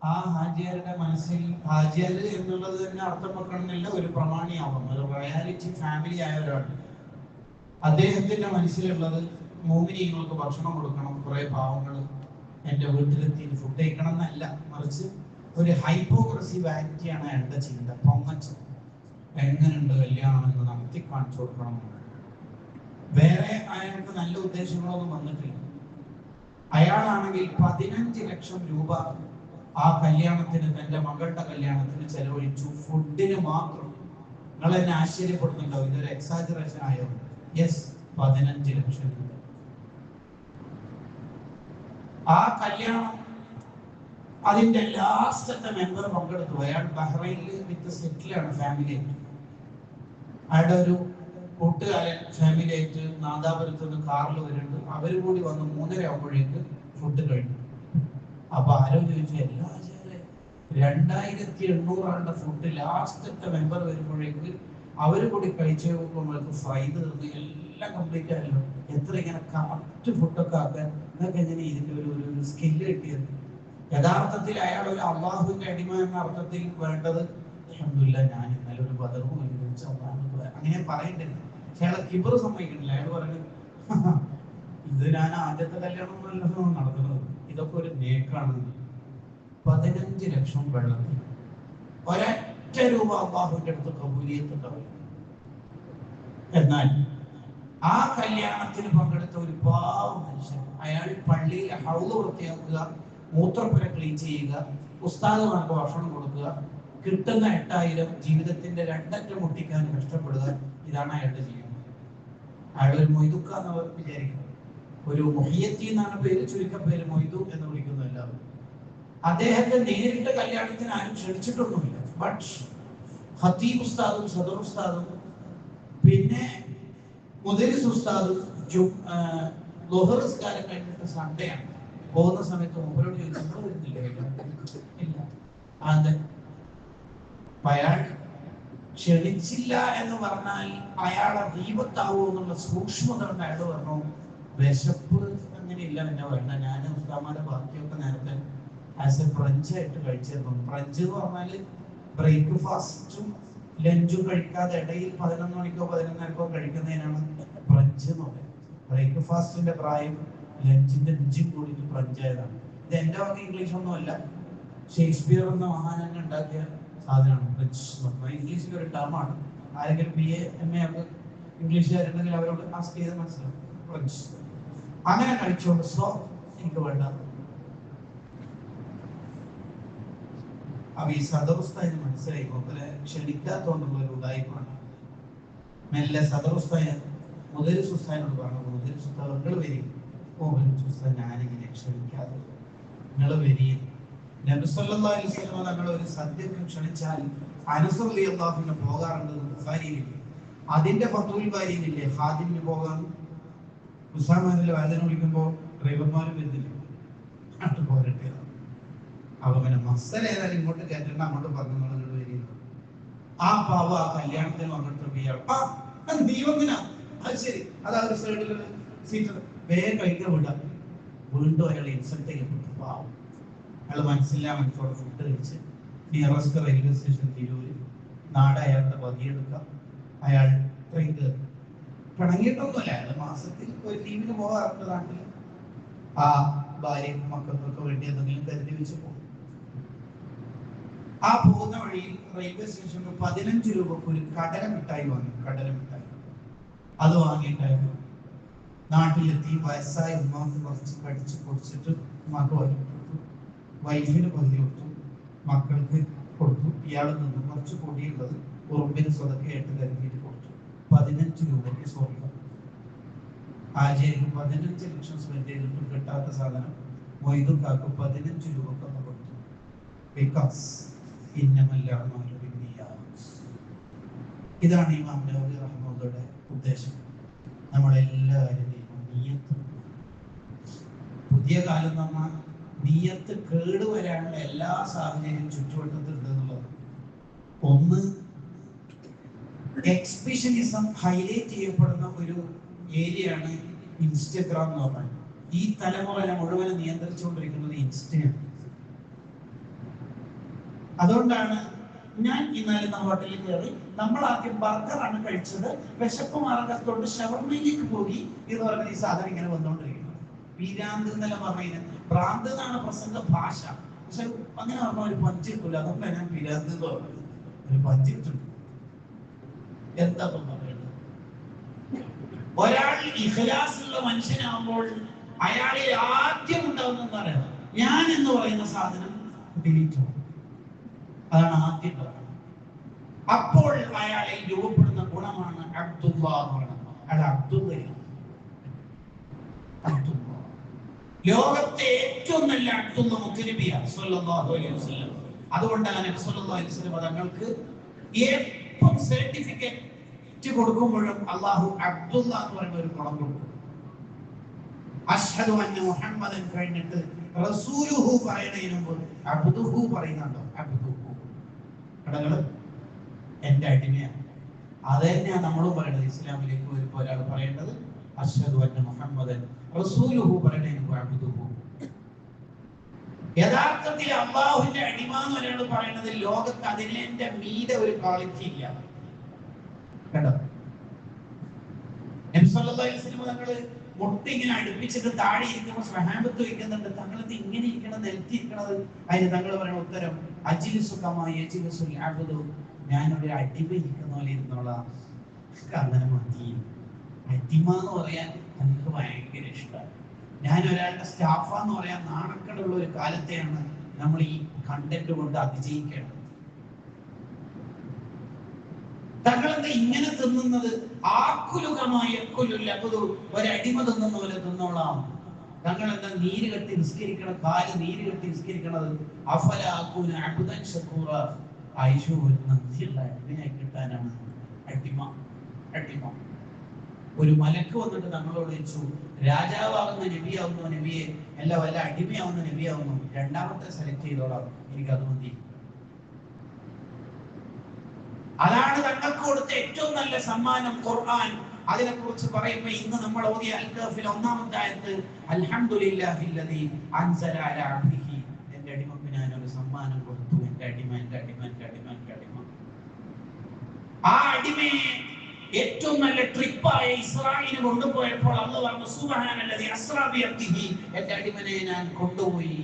ആ ഹാജിയാരുടെ മനസ്സിൽ ഹാജിയാർ എന്നുള്ളത് തന്നെ അർത്ഥം വെക്കണമെന്നില്ല, ഒരു പ്രമാണിയാവും, ഒരു റോയാലിറ്റി ഫാമിലി ആയ ഒരാൾ. അദ്ദേഹത്തിന്റെ മനസ്സിലുള്ളത് മോമിനിയങ്ങൾക്ക് ഭക്ഷണം കൊടുക്കണം, കുറെ പാവങ്ങൾ എന്റെ വീട്ടിലെത്തി ഫുഡ് കഴിക്കണം എന്നല്ല, മറിച്ച് ഒരു ഹൈപ്പോക്രസി ആക്ടിയാണ് അയാളുടെ ചിന്ത. പൊങ്ങച്ച എങ്ങനെയുണ്ട് കല്യാണം എന്ന് നടത്തി കാണിച്ചു കൊടുക്കണം. വേറെ അയാൾക്ക് നല്ല ഉദ്ദേശങ്ങളൊന്നും വന്നിട്ടില്ല. അയാളാണെങ്കിൽ 15 ലക്ഷം രൂപ ആ കല്യാണത്തിന്, തന്റെ മകളുടെ കല്യാണത്തിന് ചെലവഴിച്ചു, ഫുഡിന് മാത്രം. നിങ്ങൾ എന്നെ ആശ്ചര്യപ്പെടുന്നുണ്ടോ? ഇതൊരു എക്സാജറേഷൻ ആയോ? യെസ്, 15 ലക്ഷം രൂപ. ആ കല്യാണം അതിന്റെ ലാസ്റ്റത്തെ മെമ്പർ പങ്കെടുത്തു. അയാൾ ബഹ്റൈനിൽ വിത്ത് സെറ്റിലാണ്, ഫാമിലി ആയിട്ട്. അയാളുടെ ഒരു കൂട്ടുകാരൻ ഫാമിലി ആയിട്ട് നാദാപുരത്ത് നിന്ന് കാറിൽ വരുന്നുണ്ട്. അവര് കൂടി വന്ന് 3:30 ആകുമ്പോഴേക്ക് ഫുഡ് കഴിഞ്ഞു. അപ്പൊ ആരോ ചോദിച്ചു, എല്ലാ 2800 ആളുടെ ഫുഡ് ലാസ്റ്റത്തെ മെമ്പർ വരുമ്പോഴേക്ക് അവര് കൂടി കഴിച്ചു നോക്കുമ്പോഴേക്ക് ഫ്രൈ തീർന്ന് എല്ലാം കംപ്ലീറ്റ് ആയല്ലോ. എത്ര ഇങ്ങനെ കറക്റ്റ് ഫുഡൊക്കെ ആക്കാൻ എന്നൊക്കെ എങ്ങനെ ഇതിന്റെ ഒരു സ്കില്ല് കിട്ടിയത്? യഥാർത്ഥത്തിൽ അയാൾ ഒരു അള്ളാഹുവിന്റെ അടിമ എന്ന അർത്ഥത്തിൽ വേണ്ടത്, അൽഹംദുലില്ലാ ഞാൻ ഇന്നലെ ഒരു ബദറും അങ്ങനെ പറയണ്ടേ. പക്ഷെ അയാളെ കിബർ സമ്മതിക്കണില്ല. അയാൾ പറഞ്ഞു, ഇത് ഞാൻ ആദ്യത്തെ കല്യാണം നടത്തുന്നത്, ഇതൊക്കെ ഒരു നേക്കാണ്. 15 ലക്ഷം വെള്ളത്തിൽ ഒരൊറ്റ രൂപ അള്ളാഹുവിന്റെ അടുത്ത് കബൂലിയത്തുണ്ടാവില്ല. എന്നാൽ ആ കല്യാണത്തിന് പങ്കെടുത്ത ഒരു പാവ മനുഷ്യൻ, അയാൾ പള്ളിയിൽ ഹൗള് വൃത്തിയാക്കുക, മൂത്രപ്പുര ക്ലീൻ ചെയ്യുക, ഉസ്താദുമാർക്ക് ഭക്ഷണം കൊടുക്കുക, കിട്ടുന്ന 8000 ജീവിതത്തിന്റെ രണ്ടറ്റം മുട്ടിക്കാൻ കഷ്ടപ്പെടുക, ഇതാണ് അയാളുടെ ജീവിതം. അയാൾ ഒരു മൊയ്തുക്ക എന്ന് വിചാരിക്കുന്നത്. ഒരു മൊഹിയത്തി എന്നാണ് പേര്, ചുരുക്കം പേര് മൊയ്തു എന്ന് വിളിക്കുന്നു എല്ലാവരും. അദ്ദേഹത്തെ നേരിട്ട് കല്യാണത്തിന് ആരും ക്ഷണിച്ചിട്ടൊന്നുമില്ല. ബട്ട് ഖത്തീബ് ഉസ്താദും സദർ ഉസ്താദും പിന്നെ മുദരിസ് ഉസ്താദും ളുഹർ നിസ്കാരം കഴിഞ്ഞിട്ട് സൺഡേ ആണ് പോകുന്ന സമയത്ത് മൂപ്പരോട് ചോദിച്ചു, വരുന്നില്ലേ? ഇല്ല. അതെ, അയാൾ ക്ഷണിച്ചില്ല എന്ന് പറഞ്ഞാൽ അയാളെ ദീപത്താവൂ എന്നുള്ള സൂക്ഷ്മത കൊണ്ട് അയാൾ പറഞ്ഞു, വിശപ്പ് അങ്ങനെയില്ല എന്നെ വേണ്ട, ഞാൻ ഉസ്താമാരുടെ ബാക്കിയൊക്കെ നേരത്തെ ആസ് എ ബ്രഞ്ച് ആയിട്ട് കഴിച്ചിരുന്നു. ബ്രഞ്ച് എന്ന് പറഞ്ഞാല് ബ്രേക്ക്ഫാസ്റ്റും ലഞ്ചും കഴിക്കാതെ ഇടയിൽ 11 മണിക്കോ 11:30കോ കഴിക്കുന്നതിനാണ് ബ്രഞ്ച് എന്ന് പറയുന്നത്. ബ്രേക്ക്ഫാസ്റ്റിന്റെ പ്രായം ലഞ്ചിന്റെ രുചിയും കൂടി ബ്രഞ്ചായതാണ്. ഇത് എന്റെ വക ഇംഗ്ലീഷ് ഒന്നും അല്ല, ഷേക്സ്പിയർ എന്ന മഹാനന്നെ ഉണ്ടാക്കിയ സാധനമാണ് ബ്രഞ്ച് എന്ന് പറഞ്ഞാൽ. ഇംഗ്ലീഷിന്റെ ഒരു ടേമാണ്. ആരെങ്കിലും BA MA ഒക്കെ ഇംഗ്ലീഷുകാരുണ്ടെങ്കിൽ അവരോട് ആസ്ക് ചെയ്ത് മനസ്സിലാവും. ബ്രഞ്ച് അങ്ങനെ കഴിച്ചോണ്ട് സോ എനിക്ക് വേണ്ട. അപ്പൊ ഈ സദറുസ്താദിന് മനസ്സിലായി മൂപ്പരെ ക്ഷണിക്കാത്തോണ്ടുള്ള ഒരു ഉദായിപ്പാണ്. മെല്ലെ സദറുസ്താദ് മുദരിസ് ഉസ്താദിനോട് പറഞ്ഞു, മുദരിസ് ഉസ്താദ് നിങ്ങൾ വരി. മുദരിസ് ഉസ്താദ് ഞാനിങ്ങനെ ക്ഷണിക്കാതെ നിങ്ങൾ വരി. നബി സല്ലല്ലാഹു അലൈഹി വസല്ലം തങ്ങൾ ഒരു സദ്യക്ക് ക്ഷണിച്ചാൽ അനസ് റളിയല്ലാഹു അൻഹു പോകാറുണ്ട്. ബുഖാരിയിൽ അതിന്റെ ഫത്ഹുൽ ബാരിയിലില്ലേ ഖാദിമിന് പോകാൻ ഉസാമാനിലെ വേദന വിളിക്കുമ്പോൾ ഡ്രൈവർമാരും വരുന്നില്ല, അങ്ങോട്ട് പോരട്ടെ. അപ്പൊ പിന്നെ മസല ഏതായാലും ഇങ്ങോട്ട് കയറ്റണ്ട, അങ്ങോട്ട് പറഞ്ഞു വരിക. ആ പാവ ആ കല്യാണത്തിന് വന്നിട്ട് ഇയാൾ നീ വന്നിനാ, അത് ശരി, അതാ ഒരു സൈഡിൽ സീറ്റ് വേഗം കഴിക്കാൻ വിടാം. വീണ്ടും അയാൾ ഇൻസൾട്ട് ചെയ്യപ്പെട്ടു. പാവം അയാൾ മനസ്സിലോടെ ഫുഡ് കഴിച്ച് നിയറസ്റ്റ് റെയിൽവേ സ്റ്റേഷൻ തിരൂര്, നാട് അയാളുടെ പതിയെടുക്കാം. അയാൾ ട്രെയിൻ കയറി. പിണങ്ങിയിട്ടൊന്നുമല്ല, അയാൾ മാസത്തിൽ ഒരു ലീവിന് പോകാറുണ്ട് നാട്ടിൽ. ആ ഭാര്യയും മക്കൾക്കൊക്കെ വേണ്ടി എന്തെങ്കിലും കരുതി വെച്ച് പോകും. ആ പോകുന്ന വഴിയിൽ റെയിൽവേ സ്റ്റേഷനിൽ 15 രൂപക്ക് ഒരു കടല മിഠായി വാങ്ങി. കടല മിഠായി അത് വാങ്ങിയിട്ടായിരുന്നു നാട്ടിലെത്തി. വയസ്സായ ഉമ്മാക്ക് കുറച്ച് കടിച്ച് പൊടിച്ചിട്ട് ഉമ്മാക്ക് വാങ്ങി കൊടുത്തു, വൈഫിന് പകുതി കൊടുത്തു, മക്കൾക്ക് കൊടുത്തു. ഇയാൾ നിന്ന് കുറച്ച് പൊടിയുള്ളത് ഉറുമ്പിന് സ്വതക്കെയായിട്ട് കരുതിയിട്ട് കൊടുത്തു. 15 രൂപയ്ക്ക് സ്വർണ്ണം. ആചാര്യക്ക് 15 ലക്ഷം സ്പെൻഡ് ചെയ്തിട്ടും കിട്ടാത്ത സാധനം മൊയ്തുക്കാക്ക് 15 രൂപക്കൊക്കെ കൊടുത്തു. ബിക്കോസ് ഇതാണ് ഇമാം നവവി റഹ്മത്തുള്ളാഹിയുടെ ഉദ്ദേശം. നമ്മളെല്ലാവരുടെയും നിയ്യത്ത്, പുതിയ കാലം നമ്മ നിയ്യത്ത് കേടുവരാനുള്ള എല്ലാ സാഹചര്യവും ചുറ്റുവട്ടത്തുണ്ട് എന്നുള്ളത്. ഒന്ന്, എക്സ്പ്രഷനിസം ഹൈലൈറ്റ് ചെയ്യപ്പെടുന്ന ഒരു ഏരിയയാണ് ഇൻസ്റ്റഗ്രാം എന്ന് പറഞ്ഞാൽ. ഈ തലമുറ മുഴുവൻ നിയന്ത്രിച്ചുകൊണ്ടിരിക്കുന്നത് ഇൻസ്റ്റയാണ്. അതുകൊണ്ടാണ് ഞാൻ ഇന്നലെ ഹോട്ടലിൽ കയറി, നമ്മൾ ആദ്യം ബർഗറാണ് കഴിച്ചത്, വിശപ്പ് മാർഗത്തോട്ട് ഷവർമയിലേക്ക് പോയി എന്ന് പറഞ്ഞ ഈ സാധനം ഇങ്ങനെ വന്നുകൊണ്ടിരിക്കുന്നു. പീരാന്ത് എന്നല്ല പറയുന്നത്, ഭ്രാന്ത് എന്നാണ് പ്രസംഗ ഭാഷ. പക്ഷെ അങ്ങനെ പറഞ്ഞ ഒരു പഞ്ച് കിട്ടില്ല. അതുകൊണ്ടാണ് ഞാൻ പീരാന്ത് എന്ന് പറഞ്ഞത്. ഒരു പഞ്ച് കിട്ടും. എന്താ പറയുന്നത്? ഒരാൾ ഇഖ്ലാസുള്ള മനുഷ്യനാകുമ്പോൾ അയാളിൽ ആദ്യം ഉണ്ടാവുന്ന പറയാം, ഞാൻ എന്ന് പറയുന്ന സാധനം ഡിലീറ്റ് ആവും. അതാണ് ആദ്യം പറയുന്നത്. അപ്പോൾ അയാളിൽ രൂപപ്പെടുന്ന ഗുണമാണ് അബ്ദുള്ള എന്ന് പറയുന്നത്. അയാൾ അബ്ദുള്ളയാണ്. ലോകത്തെ ഏറ്റവും നല്ല അബ്ദുള്ള മുത്തനബിയാണ് സ്വല്ലല്ലാഹു അലൈഹി വസല്ലം. അതുകൊണ്ടാണ് നബി സ്വല്ലല്ലാഹു അലൈഹി വസല്ലം തങ്ങൾക്ക് എപ്പോൾ സർട്ടിഫിക്കറ്റ് കൊടുക്കുമ്പോഴും അല്ലാഹു അബ്ദുള്ള എന്ന് പറയുന്ന ഒരു ഗുണം കൊടുക്കും. അഷ്ഹദു അന്ന മുഹമ്മദൻ കഴിഞ്ഞിട്ട് റസൂലുഹു പറയുന്നതിന് മുമ്പ് അബ്ദുഹു പറയുന്നുണ്ടോ? അബ്ദുഹു കടകള് എന്റെ അടിമയാണ്. അത് തന്നെയാണ് നമ്മളും പറയുന്നത്. ഇസ്ലാമിലേക്ക് വരുമ്പോൾ ഒരാൾ പറയേണ്ടത് അഷ്ഹദു അന്ന മുഹമ്മദൻ റസൂലുഹു പറയുന്നതിന് മുമ്പ് അബ്ദുഹു. യഥാർത്ഥത്തിൽ അല്ലാഹുവിന്റെ അടിമ എന്ന് ഒരാൾ പറയുന്നത് ലോകത്ത് അതിന്റെ മീതെ ഒരു ക്വാളിറ്റി ഇല്ല. കണ്ടോ? നബി സല്ലല്ലാഹു അലൈഹി വസല്ലം തങ്ങള് മുട്ടി ഇങ്ങനെ അടുപ്പിച്ചിട്ട് താഴെ ഇരിക്കുമ്പോൾ സ്വഹാബത്ത് വയ്ക്കുന്നുണ്ട്. തങ്ങളത് ഇങ്ങനെ ഇരിക്കണം, നിലത്തി ഇരിക്കണത്. അതിന് തങ്ങൾ പറയുന്ന ഉത്തരം അജ്ലിസുകമായ അജ്ലിസുൽ അബ്ദു, ഞാനൊരു അടിമ ഇരിക്കുന്ന പോലെ ഇരുന്നോളാം. അങ്ങനെ മതി. അടിമ എന്ന് പറയാൻ എനിക്ക് ഭയങ്കര ഇഷ്ടമാണ്. ഞാൻ ഒരാളുടെ സ്റ്റാഫാന്ന് പറയാൻ നാണക്കേടുള്ള ഒരു കാലത്തെയാണ് നമ്മൾ ഈ കണ്ടന്റ് കൊണ്ട് അതിജയിക്കേണ്ടത്. തങ്ങളെന്താ ഇങ്ങനെ തിന്നുന്നത്? ഒരടിമ തിന്നുന്ന പോലെ തിന്നോളാം. തങ്ങൾ എന്താ നീര് കെട്ടി നിസ്കരിക്കണം, കാല് നീര് കെട്ടി നിസ്കരിക്കണത്? അഫലാകൂന അബ്ദൻ ശകൂറ, ആയിഷു ഒരു നന്ദിയുള്ള അടിമയായി കിട്ടാനാണ്. അടിമ അടിമ. ഒരു മലക്ക് വന്നിട്ട് തങ്ങളോട് ചോദിച്ചു, രാജാവാകുന്ന നബിയാവുന്നു നബിയെ, അല്ല വല്ല അടിമയാവുന്ന നബിയാവുന്നു? രണ്ടാമത്തെ സെലക്ട് ചെയ്തോളാം, എനിക്കത് മതി. അതാണ് തങ്ങൾക്ക് കൊടുത്ത ഏറ്റവും നല്ല സമ്മാനം ഖുർആൻ. അതിനെ കുറിച്ച് പറയുമ്പോൾ ഇന്ന് നമ്മൾ ഓതിയ അൽ-കഹ്ഫിലെ ഒന്നാമത്തെ ആയത്ത്, അൽഹംദുലില്ലാഹില്ലദീ അൻസല അലാ അബ്ദിഹി, എന്റെ അടിമക്ക് ഞാൻ ഒരു സമ്മാനം കൊടുത്തു. എന്റെ അടിമ, എന്റെ അടിമ, എന്റെ അടിമ, എന്റെ അടിമ. ആ അടിമയെ ഏറ്റവും നല്ല ട്രിപ്പായ ഇസ്രായേലിന് കൊണ്ടുപോയപ്പോൾ അല്ലാഹു പറഞ്ഞു, സുബ്ഹാനല്ലദീ അസ്റാ ബി അബ്ദിഹി, എന്റെ അടിമനെ ഞാൻ കൊണ്ടുപോയി.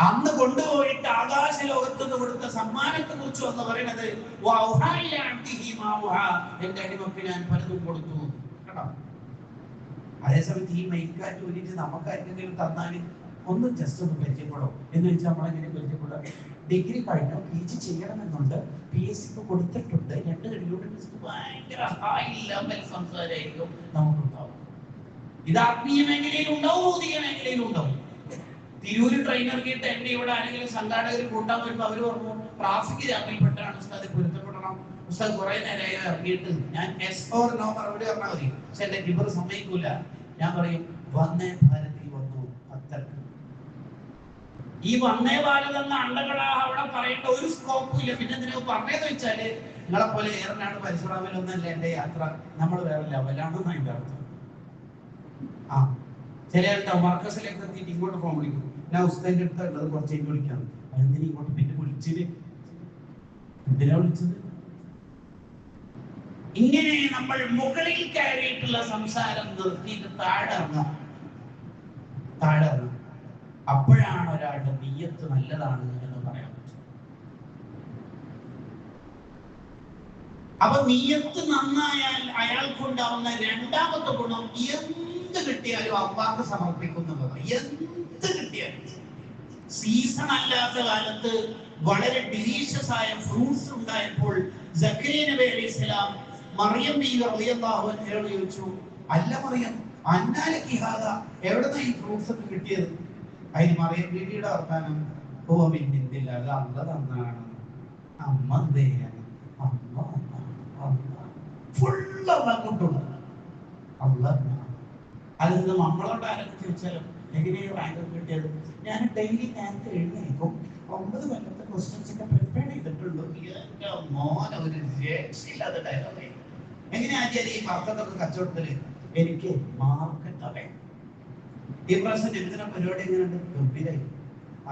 അന്ന് കൊണ്ടുപോയിട്ട് ആകാശ ലോകത്ത് നിന്ന് കൊടുത്ത സമ്മാനത്തെ കുറിച്ച് എന്ന് പറയുന്നത്, എന്റെ അടിമക്ക് ഞാൻ പലതും കൊടുത്തു. കേട്ടോ? അതേസമയത്ത് ഈ മൈക്കാറ്റ് ഒരിച്ച് നമുക്ക് ആർക്കെങ്കിലും തന്നാലും ഒന്ന് ജസ്റ്റ് ഒന്ന് പരിചയപ്പെടും എന്ന് വെച്ചാൽ നമ്മളെങ്ങനെ പരിചയപ്പെടുക? ഡിഗ്രി കഴിഞ്ഞു, PG ചെയ്യണമെന്നുണ്ട്, PSC കൊടുത്തിട്ടുണ്ട്, 2 കഴിയുമ്പോൾ ഭയങ്കര ഹൈ ലെവൽ സംസാരമായിരിക്കും നമുക്കുണ്ടാവും. ഇത് ആത്മീയ മേഖലയിൽ ഉണ്ടാവും, ഭൗതിക മേഖലയിലും ഉണ്ടാവും. തിരൂര് ട്രെയിനർ കേട്ട് എന്നെ ഇവിടെ ആരെങ്കിലും സംഘാടകർ കൂട്ടാൻ വരുമ്പോൾ അവർ പറഞ്ഞു, ട്രാഫിക് ജാമിൽപ്പെട്ടാണ് ഉസ്താദ്, പൊരുത്തപ്പെടണം ഉസ്താദ്, കുറെ നേരമായി ഇറങ്ങിയിട്ട്. ഞാൻ yes or no മറുപടി പറഞ്ഞാൽ മതി. പക്ഷെ എന്റെ ലിബർ സമ്മതിക്കൂല. ഞാൻ പറയും വന്നേ ഭാരതിൽ വന്നു. അത്തർക്ക് ഈ വന്നേ ഭാരത് എന്ന അണ്ടകളാ അവിടെ പറയേണ്ട ഒരു സ്കോപ്പും ഇല്ല. പിന്നെ എന്തിനാ പറഞ്ഞതെന്ന് വെച്ചാല്, നിങ്ങളെ പോലെ ഏറനാട് പരശുറാമിലൊന്നല്ല എന്റെ യാത്ര, നമ്മൾ വേറെ ലെവലാണെന്ന് അതിന്റെ അർത്ഥം. ചില മർക്കസിലേക്ക് എത്തിയിട്ട് ഇങ്ങോട്ട് ഫോൺ വിളിക്കും, ഞാൻ ഉസ്താദിന്റെ അടുത്ത് ഉള്ളത് കുറച്ചേക്ക് വിളിക്കാം. അതെന്തിനാ ഇങ്ങോട്ട് പിന്നെ വിളിച്ചത്? എന്തിനാ വിളിച്ചത്? ഇങ്ങനെ നമ്മൾ മുകളിൽ കയറിയിട്ടുള്ള സംസാരം നിർത്തിയിട്ട് താഴെ ഇറങ്ങാം. അപ്പോഴാണ് ഒരാളുടെ നിയ്യത്ത് നല്ലതാണ് എന്ന് പറയാൻ പറ്റും. അപ്പൊ നിയ്യത്ത് നന്നായാൽ അയാൾക്കുണ്ടാവുന്ന രണ്ടാമത്തെ ഗുണം, എന്ത് കിട്ടിയാലും അള്ളാഹ്ക്ക് സമർപ്പിക്കുന്നതാണ്. എന്ത് കിട്ടിയാലും. സീസൺ അല്ലാത്ത കാലത്ത് വളരെ ഡിലീഷ്യസ് ആയ ഫ്രൂട്ട്സ് ഉണ്ടായപ്പോൾ സക്കരിയ നബി അലൈഹിസ്സലാം മറിയം ബീവി റളിയല്ലാഹു അൻഹയോട് ചോദിച്ചു, അല്ല മറിയം, അന്നാലകി ഹാദാ, എവിടുന്നാ ഈ ഫ്രൂട്ട്സ് ഒക്കെ കിട്ടിയത്? അതിന് മറിയം ബീവിയുടെ വർത്താനം, ഹുവ മിൻ ഇൻദില്ലാ, അത് അല്ലാഹ് തന്നതാണ്. അമ്മ എന്തെയാണ്? ഫുൾ അള്ളാഹ് കൊണ്ടുള്ളത്. അള്ളാഹ് അതെന്ത് നമ്മളോട് ആരെങ്കിലും ചോദിച്ചാലും എങ്ങനെയാണ് റാങ്ക് കിട്ടിയത്? ഞാൻ ഡെയിലി നേരത്തെ എഴുന്നേൽക്കും, 9 കൊല്ലത്തെ ക്വസ്റ്റ്യൻസ് ഒക്കെ പ്രിപ്പയർ ചെയ്തിട്ടുള്ളൂ. എന്റെ മോനെ ഒരു രക്ഷയില്ലാതെ ഡയലോഗ്. എങ്ങനെയാ ആചാര്യ ഈ വർക്കത്തൊക്കെ കച്ചവടത്തില് എനിക്ക് മാർക്കറ്റ് അറിയാം. ഈ പ്രാവശ്യം എന്തിനാ പരിപാടി എങ്ങനെയുണ്ട്? ഗംഭീരായി.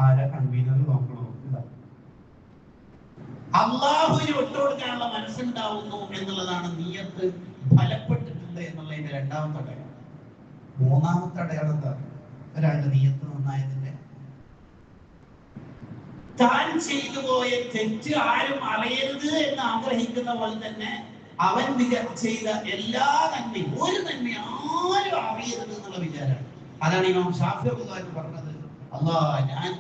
ആരാ കൺവീനർ നോക്കണോ? അള്ളാഹുവിന് വിട്ടുകൊടുക്കാനുള്ള മനസ്സുണ്ടാവുന്നു എന്നുള്ളതാണ് നിയ്യത്ത് ഫലപ്പെട്ടിട്ടുണ്ട് എന്നുള്ളതിന്റെ രണ്ടാമത്തെ അടയാളം. മൂന്നാമത്തെ അടയാളം എന്താ? ഒരാളുടെ നിയ്യത്ത് നന്നായതിന്റെ താൻ ചെയ്തു പോയ തെറ്റ് ആരും അറിയരുത് എന്ന് ആഗ്രഹിക്കുന്ന പോലെ തന്നെ അവൻ ചെയ്ത എല്ലാ നന്മയും, ഒരു നന്മ ആരും അറിയരുത് എന്നുള്ള വിചാരമാണ്. അതാണ് ഇമാം ഷാഫി റളിയല്ലാഹു പറഞ്ഞത്, അല്ലാഹ് ഞാൻ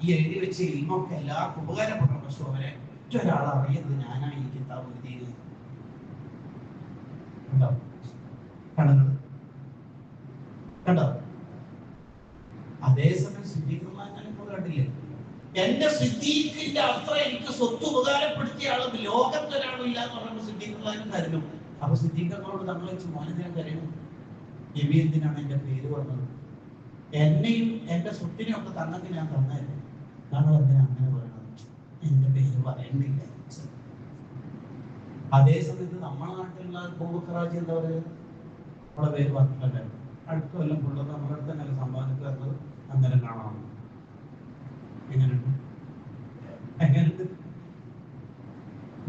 ഈ എഴുതി വെച്ച ഇൽമൊക്കെ എല്ലാവർക്കും ഉപകാരപ്പെടണം, പക്ഷെ അവരെ ഒരാൾ അറിയരുത് ഞാനാണ് ഈ കിതാബ് എഴുതിയത്. കണ്ടോ? അതേസമയം സിദ്ദീഖുമാനെ കണ്ടില്ലേ? എന്റെ സിദ്ദീഖിന്റെ അത്ര എനിക്ക് സ്വത്ത് ഉപകാരപ്പെടുത്തിയ ആളും ലോകത്തൊരാളും ഇല്ല എന്ന് പറയുമ്പോൾ സിദ്ദീഖുമാനും കരുതും. അപ്പൊ സിദ്ദീഖങ്ങളോട് തങ്ങൾ വെച്ച് മോനെന്തിനാ കരയുന്നു? നബി എന്തിനാണ് എന്റെ പേര് പറഞ്ഞത്? എന്നെയും എന്റെ സ്വത്തിനെയും ഒക്കെ തന്നെങ്കിൽ ഞാൻ തന്നല്ലേ, താങ്കൾ എന്തിനാ അങ്ങനെ പറയണത്? എന്റെ പേര് പറയുന്നില്ല. അതേസമയത്ത് നമ്മുടെ നാട്ടിലുള്ള ഭൂബക്കറാജി എന്താ പറയുക, നമ്മളെ പേര് പറഞ്ഞിട്ടല്ലേ, അടുത്ത കൊല്ലം പുള്ളത് നമ്മുടെ അടുത്ത് തന്നെ സമ്പാദിച്ചു തന്നത് അന്നേരം കാണാം. എങ്ങനെയുണ്ട്?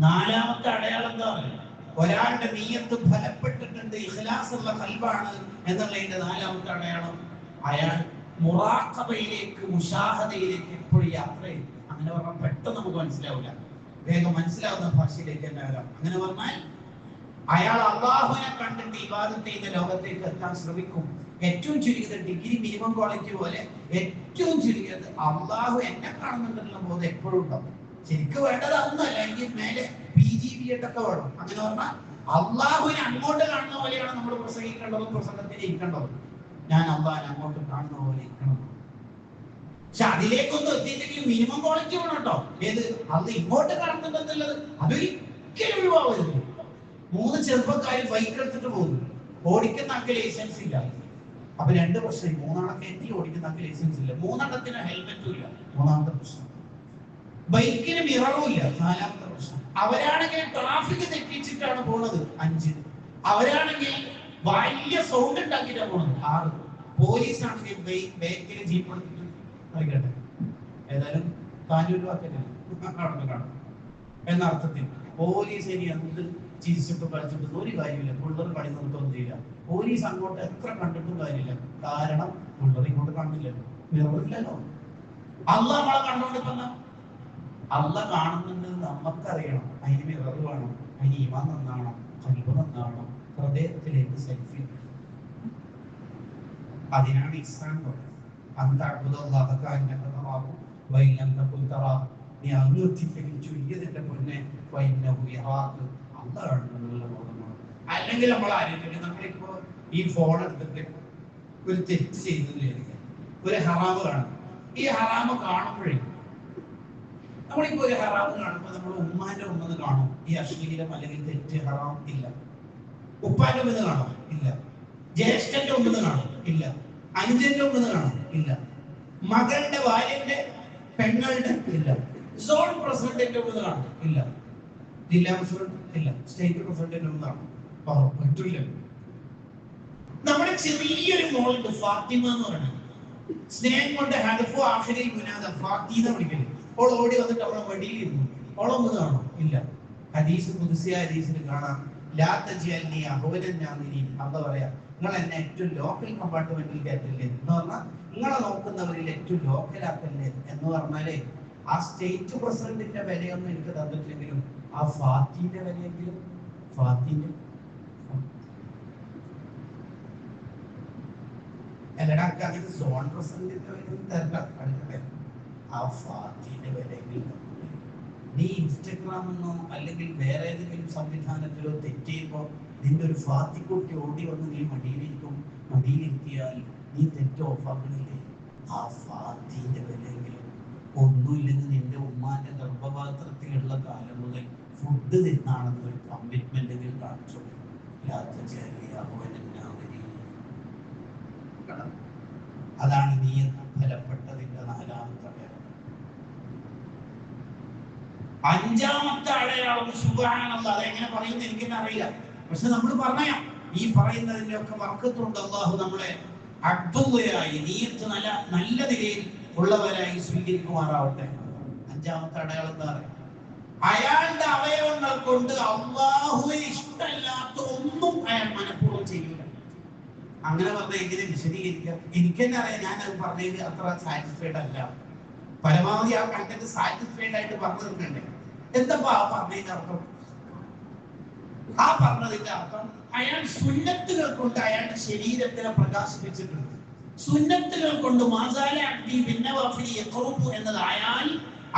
നാലാമത്തെ അടയാളം എന്താ പറയുക? ഒരാളുടെ നിയ്യത്ത് ഫലപ്പെട്ടിട്ടുണ്ട്, ഇഖ്ലാസ് ഉള്ള ഖൽബാണ് എന്നുള്ളതിന്റെ നാലാമത്തെ അടയാളം, അയാൾ മുറാഖബയിലേക്ക്, മുശാഹദയിലേക്ക് എപ്പോഴും യാത്ര ചെയ്യും. അങ്ങനെ പറഞ്ഞാൽ പെട്ടെന്ന് നമുക്ക് മനസ്സിലാവില്ല, വേഗം മനസ്സിലാവുന്ന ഭാഷയിലേക്ക് തന്നെ വരാം. അങ്ങനെ പറഞ്ഞാൽ അയാൾ അള്ളാഹുവിനെ കണ്ടിട്ട് ഇബാദത്ത് ചെയ്യുന്ന ലോകത്തേക്ക് എത്താൻ ശ്രമിക്കും. ഏറ്റവും ചുരുങ്ങിയത് ഡിഗ്രി മിനിമം ക്വാളിറ്റി പോലെ ഏറ്റവും ചുരുങ്ങിയത് അള്ളാഹു എന്നെ കാണുന്നുണ്ടെന്നുള്ള ബോധം എപ്പോഴും ഉണ്ടാവും. ശരിക്കും വേണ്ടത് അതൊന്നല്ല, എങ്കിൽ മേലെ PGB ഒക്കെ വേണം. അങ്ങനെ പറഞ്ഞാൽ അള്ളാഹുവിനെ അങ്ങോട്ട് കാണുന്ന പോലെയാണ് നമ്മൾ പ്രസംഗിക്കേണ്ടതും പ്രസംഗത്തിൽ ഇരിക്കേണ്ടതും. ഞാൻ അള്ളാഹിനെ അങ്ങോട്ട് കാണുന്ന പോലെ ഇരിക്കണം. പക്ഷെ അതിലേക്കൊന്നും എത്തിയിട്ടെങ്കിൽ മിനിമം ക്വാളിറ്റി വേണം കേട്ടോ. ഏത് അത് ഇങ്ങോട്ട് കാണുന്നുണ്ടെന്നുള്ളത് അതൊരിക്കലും ഒഴിവാകരുത്. 3 ചെറുപ്പക്കാർ ബൈക്ക് എടുത്തിട്ട് പോകുന്നു, ഓടിക്കുന്ന ആൾക്ക് ലൈസൻസ് ഇല്ല. അപ്പൊ 2 പ്രശ്നം, 3 എത്തി ഓടിക്കുന്ന ആൾക്ക് ലൈസൻസ് ഇല്ല, 3 ഹെൽമെറ്റും ഇല്ല, 3ാമത്തെ പ്രശ്നം. ബൈക്കിന് മിററും ഇല്ല, 4ാമത്തെ പ്രശ്നം. അവരാണെങ്കിൽ ട്രാഫിക് തെറ്റിച്ചിട്ടാണ് പോണത്, 5. അവരാണെങ്കിൽ വലിയ സൗണ്ട് ഉണ്ടാക്കിയിട്ടാണ് പോണത്, 6. പോലീസ് ആണെങ്കിൽ ബൈക്കിന് ജീപ്പ് എടുത്തിട്ട് കളിക്കട്ടെ, ഏതായാലും താനൂർ വാക്കല്ലേ കാണും എന്ന അർത്ഥത്തിൽ പോലീസ് ഇനി എന്ത് ചിരിച്ചിട്ടും കളിച്ചിട്ടും ഒരു കാര്യമില്ല. പിള്ളേർ കളി നിർത്തുകയൊന്നും ചെയ്യില്ല. പോലീസ് അങ്ങോട്ട് എത്ര കണ്ടിട്ടും കാര്യമില്ല, കാരണം പിള്ളേർ ഇങ്ങോട്ട് കണ്ടില്ലല്ലോ, മിററില്ലല്ലോ. അള്ളാഹ് നമ്മളെ കണ്ടുകൊണ്ടിരിക്കുന്ന അള്ളാഹ് കാണുന്നുണ്ട് നമുക്കറിയണം. അതിന് മിറർ വേണം, അതിന് ഈമാൻ നന്നാവണം, ഖൽബ് നന്നാവണം, ഹൃദയത്തിലേക്ക് സെൽഫി. അതിനാണ് ഇഹ്സാൻ പറയുന്നത്. നീ അങ്ങെത്തില്ലെങ്കിൽ ചുരുങ്ങിയതിന്റെ മുന്നേ അള്ളാഹുള്ള ബോധമാണ്. അല്ലെങ്കിൽ നമ്മൾ ആരെങ്കിലും, നമ്മളിപ്പോ ഈ ഫോൺ എടുത്തിട്ട് ഒരു തെറ്റ് ചെയ്തില്ലായിരിക്കും, ഒരു ഹറാമ് കാണും. ഈ ഹറാമ് കാണുമ്പോഴേ നമ്മളിപ്പോ ഒരു ഹറാമ് കാണുമ്പോൾ നമ്മൾ ഉമ്മാന്റെ ഉമ്മെന്ന് കാണും ഈ അശ്ലീലം അല്ലെങ്കിൽ തെറ്റ് ഹറാം ഇല്ല. ഉപ്പാന്റെ ഉമ്മെന്ന് കാണാം ഇല്ല. ജ്യേഷ്ഠന്റെ ഉമ്മെന്ന് കാണും ഇല്ല. അനുജന്റെ ഉമ്മെന്ന് കാണാം ഇല്ല. മകളുടെ ഭാര്യന്റെ പെങ്ങളുടെ ഇല്ല. സോൺ പ്രസിഡന്റിന്റെ ഉമ്മെന്ന് കാണും ഇല്ല. ജില്ലാ പ്രസിഡന്റ് ഇല്ല. സ്റ്റേറ്റ് പ്രസിഡന്റിന്റെ ഉമ്മെന്ന് പറ്റില്ല. നമ്മുടെ ചെറിയൊരു മോളുണ്ട് ഫാത്തിമ എന്ന് പറയുന്നത്, സ്നേഹം കൊണ്ട് ഹദഫു ആഖിരിൽ മുനാദ ഫാത്തിമ വിളിക്കല്. അവൾ ഓടി വന്നിട്ട് അവളെ വടിയിലിരുന്നു, അവളൊന്ന് കാണാം ഇല്ല. ഹദീസ് ഖുദ്സിയ ഹദീസിൽ കാണാം, ലാ തജ്അൽനി അഹ്വലൻ നാമിരീൻ. അല്ലാഹു പറയാ, നിങ്ങൾ എന്നെ ഏറ്റവും ലോക്കൽ കമ്പാർട്ട്മെന്റിൽ കയറ്റില്ലേ എന്ന് പറഞ്ഞാൽ നിങ്ങളെ നോക്കുന്നവരിൽ ഏറ്റവും ലോക്കൽ ആക്കല്ലേ എന്ന് പറഞ്ഞാലേ ആ സ്റ്റേറ്റ് പ്രസിഡന്റിന്റെ വിലയൊന്നും എനിക്ക് തന്നിട്ടില്ലെങ്കിലും ആ ഫാത്തിന്റെ വിലയെങ്കിലും ഫാത്തിന്റെ എല്ലാവർക്കും അങ്ങനെ സോൺ പ്രസിഡന്റിന്റെ വിലയൊന്നും തരണ്ട, അടുക്കട്ടെ ആ ഫാത്തിന്റെ വിലയെങ്കിലും. നീ ഇൻസ്റ്റഗ്രാമെന്നോ അല്ലെങ്കിൽ വേറെ ഏതെങ്കിലും സംവിധാനത്തിലോ തെറ്റ് ചെയ്യുമ്പോൾ നിന്റെ ഒരു ഫാത്തിക്കുട്ടി ഓടി വന്ന് നീ മടിയിലിരുത്തിയാൽ നീ തെറ്റ് ഓഫാക്കണില്ലേ? ആ ഫാത്തിന്റെ വിലയെങ്കിലും. ഒന്നുമില്ലെങ്കിൽ നിന്റെ ഉമ്മാന്റെ ഗർഭപാത്രത്തിലുള്ള കാലം മുതൽ ഫുഡ് തിന്നാണെന്ന് ഒരു കമ്മിറ്റ്മെന്റെങ്കിലും കാണിച്ചു. അതാണ് നീ ഫലപ്പെട്ടതിന്റെ 4ാമത്തെ അടയാളം. 5ാമത്തെ അടയാളം സുബ്ഹാനല്ലാഹ്. അതെങ്ങനെ പറയുന്നത് എനിക്കെന്നെ അറിയില്ല, പക്ഷെ നമ്മൾ പറയാം. ഈ പറയുന്നതിന്റെ ഒക്കെ ബർക്കത്തുണ്ട്. അല്ലാഹു നമ്മളെ അബ്ദുള്ളയായി നിയത്ത് നല്ല നിലയിൽ ഉള്ളവരായി സ്വീകരിക്കുമാറാവട്ടെ. അഞ്ചാമത്തെ അടയാളം എന്താ പറയുക? അയാളുടെ അവയവങ്ങൾ കൊണ്ട് അല്ലാഹുവിന് ഇഷ്ടമല്ലാത്ത ഒന്നും അയാൾ മനഃപൂർവ്വം ചെയ്യൂല. അങ്ങനെ പറഞ്ഞാൽ എങ്ങനെ വിശദീകരിക്കാം? എനിക്ക് തന്നെ അറിയാം, ഞാൻ അത് പറഞ്ഞതിൽ അത്ര സാറ്റിസ്ഫൈഡ് അല്ല. പരമാവധി ആ കണ്ടന്റ് സാറ്റിസ്ഫൈഡ് ആയിട്ട് പറഞ്ഞു തീർക്കണ്ടേ? എന്താ പറഞ്ഞതിന്റെ അർത്ഥം? ആ പറഞ്ഞതിന്റെ അർത്ഥം അയാൾ സുന്നത്തുകൾ കൊണ്ട് അയാളുടെ ശരീരത്തിനെ പ്രകാശിപ്പിച്ചിട്ടുണ്ട്. സുന്നത്തുകൾ കൊണ്ട് എന്നത്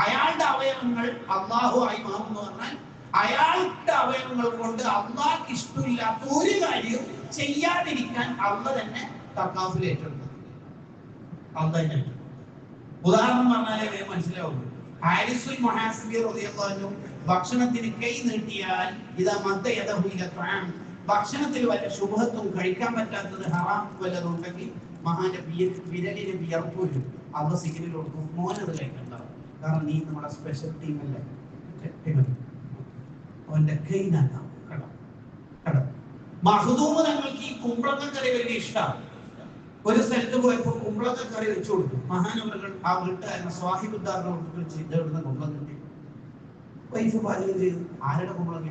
അയാളുടെ അവയവങ്ങൾ അള്ളാഹു ആയി മാറുന്നു പറഞ്ഞാൽ അയാളുടെ അവയവങ്ങൾ കൊണ്ട് അള്ളാഹ്ക്ക് ഇഷ്ടമില്ലാത്ത ഒരു കാര്യവും ചെയ്യാതിരിക്കാൻ അള്ള തന്നെ തക്കാഫിൽ ഏറ്റെടുത്തു. അള്ള തന്നെ. ഉദാഹരണം പറഞ്ഞാലേ മനസ്സിലാവുള്ളൂ. ഹാരിസുൽ മുഹാസിബി റളിയല്ലാഹു അൻഹു ഭക്ഷണത്തിന് കൈ നീട്ടിയാൽ ഭക്ഷണത്തിൽ വല്ല ശുഭത്തും കഴിക്കാൻ പറ്റാത്തത് ഹറാം വല്ലതുണ്ടെങ്കിൽ മഹാന്റെ വിരലിന് വിയർപ്പ് വരും. അവ സിഗ്നൽ കൊടുക്കും, മോനത് കഴിക്കണ്ടാവും, കാരണം നീ നമ്മുടെ സ്പെഷ്യൽ ടീമല്ലേ. അവന്റെ കൈ നന്നാവും. മഹ്ദൂമ് തങ്ങൾക്ക് ഈ കുമ്പളങ്ങ കറി വലിയ ഇഷ്ടമാണ്. ഒരു സ്ഥലത്ത് പോയപ്പോ കുമ്പളങ്ങ കറി വെച്ചു കൊടുത്തു. മഹാനവറുകൾ ആ വീട്ടുകാരനെ സ്വാഹിബുദ്ദാറിനെ വിളിച്ച് ഇതെവിടുന്ന കുമ്പളം കിട്ടി. വൈഫ് പാചകം ചെയ്തു. ആരുടെ കുമ്പളങ്ങ?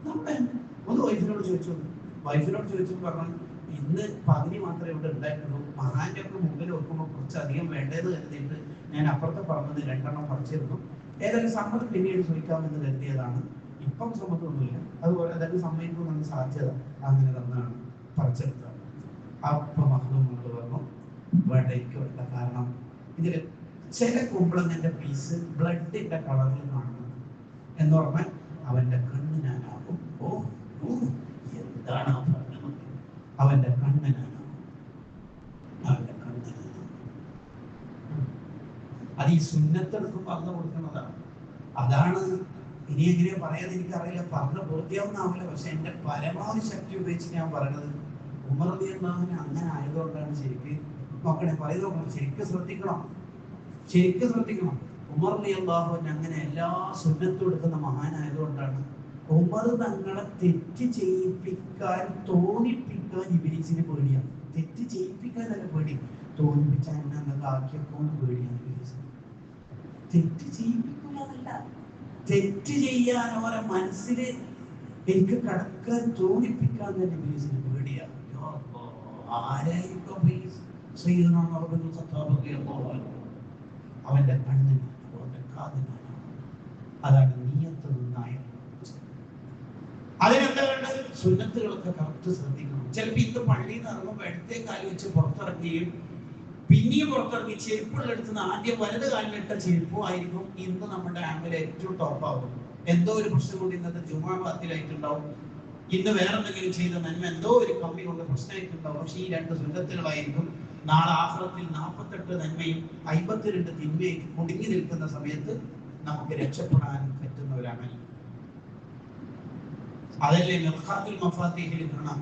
നമ്മുടെ. ഒന്ന് വൈഫിനോട് ചോദിച്ചു. വൈഫിനോട് ചോദിച്ചു പറഞ്ഞു, ഇന്ന് പകുതി മാത്രമേ ഇവിടെ ഉണ്ടായിട്ടുള്ളൂ. മഹാന്റെ ഒക്കെ മുമ്പിൽ വെക്കുമ്പോൾ കുറച്ചധികം വേണ്ടത് കരുതിയിട്ട് ഞാൻ അപ്പുറത്തെ പറഞ്ഞത് 2 എണ്ണം പറിച്ചിരുന്നു. ഏതായാലും സമ്മതം പിന്നീട് ചോദിക്കാമെന്ന് കരുതിയതാണ്. ഇപ്പം സമ്മതമൊന്നുമില്ല. അതുപോലെ തന്നെ സമ്മതിക്കുമെന്ന് സാധ്യത അങ്ങനെ തന്നെയാണ് പറിച്ചെടുത്തത്. അപ്പൊ മഹ്ദൂമുകൾ പറഞ്ഞു വേണ്ടയ്ക്ക് വേണ്ട. കാരണം ഇതിൽ ചില കുമ്പളങ്ങന്റെ പീസ് ബ്ലഡിന്റെ കളറിൽ കാണുന്നു എന്ന് പറഞ്ഞാൽ അവന്റെ കണ്ണ് ഞാനാകും. എന്താണ് അവന്റെ കണ്ണ് ഞാനാകും. അവന്റെ കണ്ണ് ഞാനാകും. അത് ഈ സുന്നത്തെടുക്കും പറഞ്ഞു കൊടുക്കുന്നതാണ്. അതാണ്. ഇനി എങ്ങനെ പറയാതെ എനിക്കറിയില്ല, പറഞ്ഞ ബോധ്യമാവുന്നാവില്ല. പക്ഷെ എന്റെ പരമാവധി ശക്തി ഉപയോഗിച്ച് ഞാൻ പറയണത് ഉമർ റളിയല്ലാഹു അൻഹു അങ്ങനെ ആയതുകൊണ്ടാണ്. ശരിക്ക് നോക്കണേ, പറയുന്നത് ശരിക്കും ശ്രദ്ധിക്കണം. ഉമർ റളിയല്ലാഹു അൻഹു അങ്ങനെ എല്ലാ സുന്നത്തും എടുക്കുന്ന മഹാനായതുകൊണ്ടാണ്. ഉമർ തങ്ങളെ തെറ്റ് ചെയ്യിപ്പിക്കാൻ തോന്നിപ്പിക്കാൻ ഇബ്ലീസിന് പേടിയാണ്. തെറ്റ് ചെയ്യിപ്പിക്കാനല്ല പേടി, തോന്നിപ്പിച്ചാൽ എന്നൊക്കെ ആക്കിയപ്പോൾ പേടിയാണ് ഇബ്ലീസിന്. തെറ്റ് ചെയ്യിപ്പിക്കുന്നതല്ല, തെറ്റ് ചെയ്യാൻ അവരെ മനസ്സിൽ എനിക്ക് കടക്കാൻ തോന്നിപ്പിക്കാൻ തന്നെ ഇബ്ലീസിന് പേടിയാണ്. ആരായിരിക്കും അവന്റെ കണ്ണിന്, അവന്റെ കാതിനാണ്. അതാണ് നിയ്യത്ത് നന്നായ. അതിനെന്താ വേണ്ടത്? സുന്നത്തുകളൊക്കെ കറക്റ്റ് ശ്രദ്ധിക്കണം. ചിലപ്പോൾ ഇന്ന് പള്ളിയിൽ നിന്ന് ഇറങ്ങുമ്പോൾ ഇടത്തെ കാല് വെച്ച് പുറത്തിറങ്ങുകയും പിന്നെയും പുറത്തിറങ്ങി ചെരുപ്പുകളെടുത്തുന്ന ആദ്യം വലത് കാലിലിട്ട ചെരുപ്പും ആയിരിക്കും ഇന്ന് നമ്മുടെ ആംഗിൾ ഏറ്റവും ടോപ്പാകും. എന്തോ ഒരു പ്രശ്നം കൊണ്ട് ഇന്നത്തെ ജുമാ ബാത്തിലായിട്ടുണ്ടാവും. ഇന്ന് വേറെ എന്തെങ്കിലും ചെയ്ത നന്മ എന്തോ ഒരു കമ്മി കൊണ്ട് പ്രശ്നമായിട്ടുണ്ടാവും. പക്ഷെ ഈ 2 സുന്നത്തുകളായിരിക്കും നാളെ ആഖിറത്തിൽ 48 നന്മയും 52 തിന്മയും മുടുങ്ങി നിൽക്കുന്ന സമയത്ത് നമുക്ക് രക്ഷപ്പെടാൻ പറ്റുന്നവരാണ്. അതല്ലേ മിർഖാത്തുൽ മഫാത്തിഹിൽ കാണാം.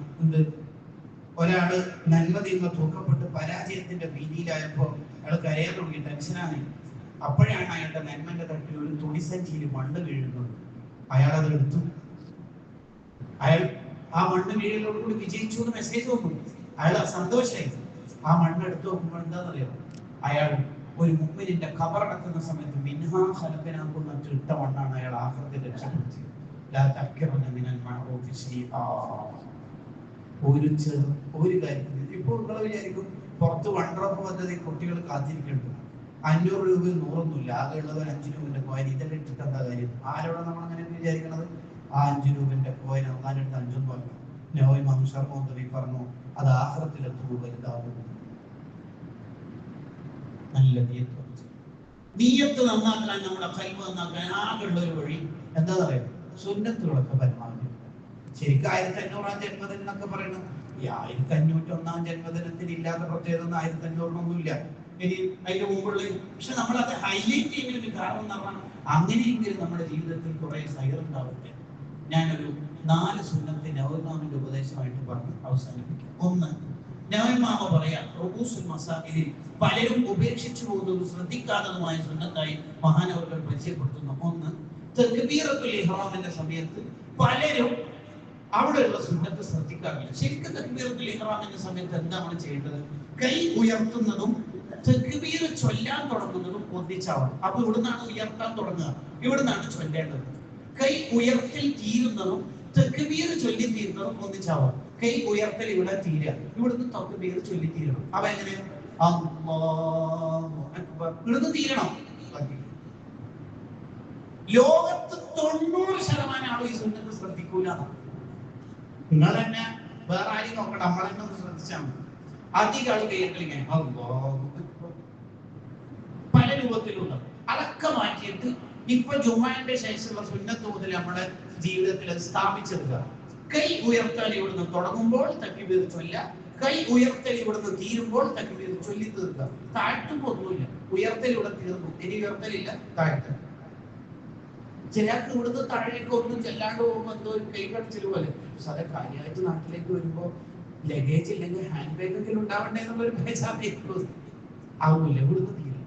ഒരാള് നന്മ തിന്മ തൂക്കപ്പെട്ട് പരാജയത്തിന്റെ ഭീതിയിലായപ്പോ അയാൾ കരയാൻ തുടങ്ങി, ടെൻഷനാണ്. അപ്പോഴാണ് അയാളുടെ നന്മന്റെ തട്ടിൽ ഒരു തുണിസഞ്ചിയിൽ മണ്ണ് വീഴുന്നത്. അയാൾ അത് എടുത്തു. അയാൾ ആ മണ്ണ് വീഴലോടുകൂടി വിജയിച്ചു എന്ന് മെസ്സേജ് നോക്കും. അയാൾ സന്തോഷമായി. ആ മണ്ണ് എടുത്തു നോക്കുമ്പോൾ എന്താണെന്നറിയോ? അയാൾ ഒരു മുഅ്മിനിന്റെ ഖബറടക്കുന്ന സമയത്ത് മിൻഹാ ഖലഖനാകും ഇട്ട മണ്ണാണ് അയാൾ ആഖിറത്തിൽ രക്ഷപ്പെടുത്തിയത്. ലാ തഅക്കിറുന മിനൽ മഅറൂഫി ശൈആ. ഒരു കാര്യത്തിൽ ഇപ്പോൾ നിങ്ങൾ വിചാരിക്കും പുറത്ത് വണ്ടറപ്പ് പദ്ധതി കുട്ടികൾ കാത്തിരിക്കുന്നുണ്ട്. 500 രൂപയിൽ 100ഒന്നുമില്ല. ആകെ ഉള്ളവർ 5 രൂപന്റെ കോയിൻ. ഇതെല്ലാം ഇട്ടിട്ട് എന്താ കാര്യം? ആരോടെ നമ്മൾ അങ്ങനെ വിചാരിക്കണത്? ആ 5 രൂപന്റെ കോയിൻ അള്ളാന്റെ 5 പറഞ്ഞു. ഇമാം ശർമോന്തവി പറഞ്ഞു അത് ആഖിറത്തിലെത്തുമ്പോൾ വലുതാകും. നല്ല നിയ്യത്ത് നന്നാക്കാൻ, നമ്മുടെ ഖൽബ് നന്നാക്കാൻ ആകെയുള്ള ഒരു വഴി എന്താ പറയുക? സുന്നത്തുകളൊക്കെ പരമാവധി. ശരിക്കും 1500-ആം ജന്മദിനം എന്നൊക്കെ പറയുന്നത് ഈ 1501-ആം ജന്മദിനത്തിന് ഇല്ലാത്ത പ്രത്യേകത 1500-ഒന്നുമില്ല. ഇനി അതിന്റെ മുമ്പുള്ള. പക്ഷെ നമ്മളത് ഹൈലൈറ്റ് ചെയ്യുന്ന ഒരു കാരണം എന്ന് പറഞ്ഞാൽ അങ്ങനെയെങ്കിലും നമ്മുടെ ജീവിതത്തിൽ കുറെ സൈറുണ്ടാവട്ടെ. ഞാനൊരു 4 സുന്നത്ത് നവമാമിന്റെ ഉപദേശമായിട്ട് പറഞ്ഞ് അവസാനിപ്പിക്കും. 1, നവമാമ പറയാം റൂസുൽ മസാഇലിൽ പലരും ഉപേക്ഷിച്ചു പോകുന്നതും ശ്രദ്ധിക്കാത്തതുമായ സുന്നത്തായി മഹാനവറുകൾ പരിചയപ്പെടുത്തുന്നു. 1, തക്ബീറത്തുൽ ഇഹ്റാമിന്റെ സമയത്ത് പലരും അവിടെയുള്ള സുന്നത്ത് ശ്രദ്ധിക്കാറില്ല. ശരിക്കും തക്ബീറത്തുൽ ഇഹ്റാമിന്റെ സമയത്ത് എന്താ നമ്മൾ ചെയ്യേണ്ടത്? കൈ ഉയർത്തുന്നതും തക്ബീർ ചൊല്ലാൻ തുടങ്ങുന്നതും ഒന്നിച്ചാവണം. അപ്പൊ ഇവിടുന്നാണ് ഉയർത്താൻ തുടങ്ങുക, ഇവിടുന്നാണ് ചൊല്ലേണ്ടത്. കൈ ഉയർത്തിൽ തീരുന്നതും തക്ബീർ ചൊല്ലി തീരുന്നതും ഒന്നിച്ചാവണം. കൈ ഉയർത്തൽ ഇവിടെ തീരുക, ഇവിടുന്ന് തക്ബീർ ചൊല്ലി തീരണം. അപ്പൊ എങ്ങനെ? അല്ലാഹു അക്ബർ ഇവിടുന്ന് തീരണം. ലോകത്ത് 90% ആളും ഈ സുന്നത്ത് ശ്രദ്ധിക്കൂല. നിങ്ങൾ തന്നെ വേറെ ആരും നോക്കണ്ട, നമ്മളെന്നെ ഒന്ന് ശ്രദ്ധിച്ചാൽ മതി. അധികം ആൾ കേൾക്കലിങ്ങനെ പല രൂപത്തിലുണ്ട്. അതൊക്കെ മാറ്റിയിട്ട് ഇപ്പൊ ജുമാന്റെ ശേഷമുള്ള സുന്നത്ത് മുതൽ നമ്മുടെ ജീവിതത്തിൽ സ്ഥാപിച്ചെടുക്കുക. കൈ ഉയർത്താൻ ഇവിടുന്ന് തുടങ്ങുമ്പോൾ തക്ബീർ ചൊല്ല, കൈ ഉയർത്തൽ ഇവിടുന്ന് തീരുമ്പോൾ തക്ബീർ ചൊല്ലി തീർക്കുക. താഴ്ത്തുമ്പോ ഒന്നുമില്ല, ഉയർത്തൽ ഇവിടെ തീർന്നു, ഇനി ഉയർത്തലില്ല, താഴ്ത്തൽ. ചിലർക്ക് ഇവിടുന്ന് താഴേക്ക് ഒന്നും ചെല്ലാണ്ട് പോകുമ്പോ എന്തോ ഒരു കൈ കടിച്ചത് പോലെ. പക്ഷെ അത് കാര്യമായിട്ട് നാട്ടിലേക്ക് വരുമ്പോ ലഗേജ് ഇല്ലെങ്കിൽ ഹാൻഡ് ബാഗ് എങ്കിലും ഉണ്ടാവണ്ടേ എന്നുള്ളൊരു ബേജാറിലേക്ക് ആവൂല. ഇവിടുന്ന് തീരും.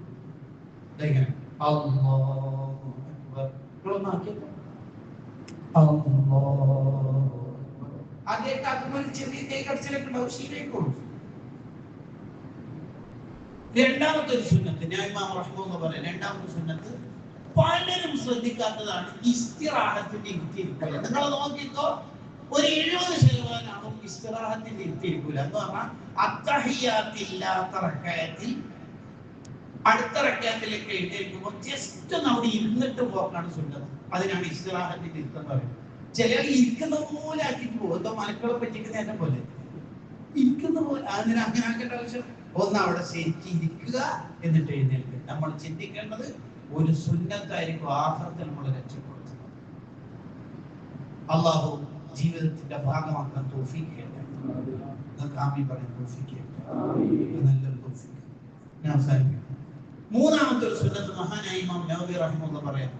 ചെറിയ കൈ കടിച്ചിലൊക്കെ ഉണ്ടാവും, ശീലയിക്കോളും. രണ്ടാമത്തെ ഒരു സുന്നത്ത് ഞാൻ ഇമാം റഹ്മത്തുള്ളാഹി പറയാം. രണ്ടാമത്തെ സുന്നത്ത് പലരും ശ്രദ്ധിക്കാത്തതാണ് ഇസ്തിറാഹത്തിന്റെ ഇരുത്തിയിരിക്കുക. നിങ്ങൾ നോക്കിക്കോ, ഒരു 70% ഇസ്തിറാഹത്തിന്റെ ഇരുത്തിയിരിക്കൂല. എന്ന് പറഞ്ഞാൽ അത്തഹിയ്യാത്തില്ലാത്ത റക്അത്തിൽ അടുത്ത റക്അത്തിലേക്ക് എഴുന്നേൽക്കുമ്പോൾ ജസ്റ്റ് നമ്മൾ ഇരുന്നിട്ട് പോക്കാണ് സുന്നത്ത്. അതിനാണ് ഇസ്തിറാഹത്തിന്റെ ഇരുത്തം പറയുന്നത്. ചിലർ ഇരിക്കുന്ന പോലെ ആക്കിയിട്ട് പോകും. എന്തോ മലക്കളെ പറ്റിക്കുന്ന എന്നെ പോലെ ഇരിക്കുന്ന പോലെ. അതിന് അങ്ങനെ ആക്കേണ്ട ആവശ്യം ഒന്ന് അവിടെ ശരിക്കും ഇരിക്കുക, എന്നിട്ട് എഴുന്നേൽക്കുക. നമ്മൾ ചിന്തിക്കേണ്ടത് ഒരു സുന്നത്തായിരിക്കും ആഖിറത്തിൽ നമ്മൾ രക്ഷപ്പെടുത്തുന്നത്. അല്ലാഹു ജീവിതത്തിന്റെ ഭാഗമാക്കാൻ തൗഫീഖ് ചെയ്യട്ടെ. നിങ്ങൾക്ക് ആമീൻ പറയാൻ തൗഫീഖ് ചെയ്യട്ടെ. നല്ലൊരു തൗഫീഖ്. ഞാൻ അവസാനിപ്പിക്കും. മൂന്നാമത്തെ ഒരു സുന്നത്ത് മഹാനായ ഇമാം നവവി റഹിമഹുല്ലാഹ് പറയാം.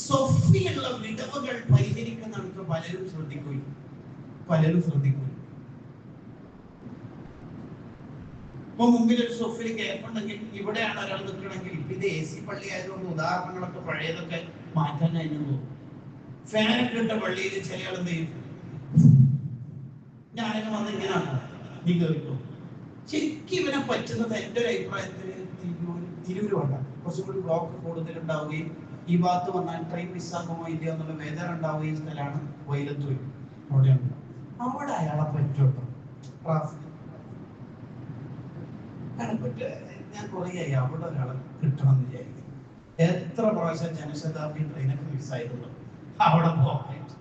സൊഫിയുള്ള വിടവുകൾ പരിഹരിക്കുന്നിടത്ത് പലരും ശ്രദ്ധിക്കുകയും ഇപ്പൊ മുമ്പിൽ ഒരു സൊഫിൽ കേൾപ്പുണ്ടെങ്കിൽ ഇവിടെയാണ് ഒരാൾ നിൽക്കണമെങ്കിൽ ഇപ്പൊ ഇത് AC പള്ളി ആയതുകൊണ്ട് ഉദാഹരണങ്ങളൊക്കെ പഴയതൊക്കെ മാറ്റാനായിരുന്നു. ഫാനൊക്കെ ഇട്ട പള്ളിയിൽ ചില ആൾ എന്ത് ചെയ്യും, ഞാനൊക്കെ വന്ന് ഇങ്ങനെയാണ് നീ കേൾക്കും. ശരിക്കും ഇവനെ പറ്റുന്നത് എൻ്റെ ഒരു അഭിപ്രായത്തിൽ തിരൂരുണ്ട്. കുറച്ചും കൂടി ബ്ലോക്ക് കൂടുതലുണ്ടാവുകയും ഈ ഭാഗത്ത് വന്നാൽ ട്രെയിൻ മിസ്സാകുമോ ഇല്ല എന്നുള്ള വേദന സ്ഥലമാണ് വൈലത്തൂർ. അവിടെയുണ്ട്. അവിടെ അയാളെ പറ്റുള്ളൂ. ഞാൻ കുറേ അവിടെ ഒരാളെ കിട്ടണം എന്ന് വിചാരിക്കും. എത്ര പ്രാവശ്യം ജനശതാബ്ദി ട്രെയിനൊക്കെ മിസ്സായിരുന്നു. അവിടെ പോകാനായിട്ട്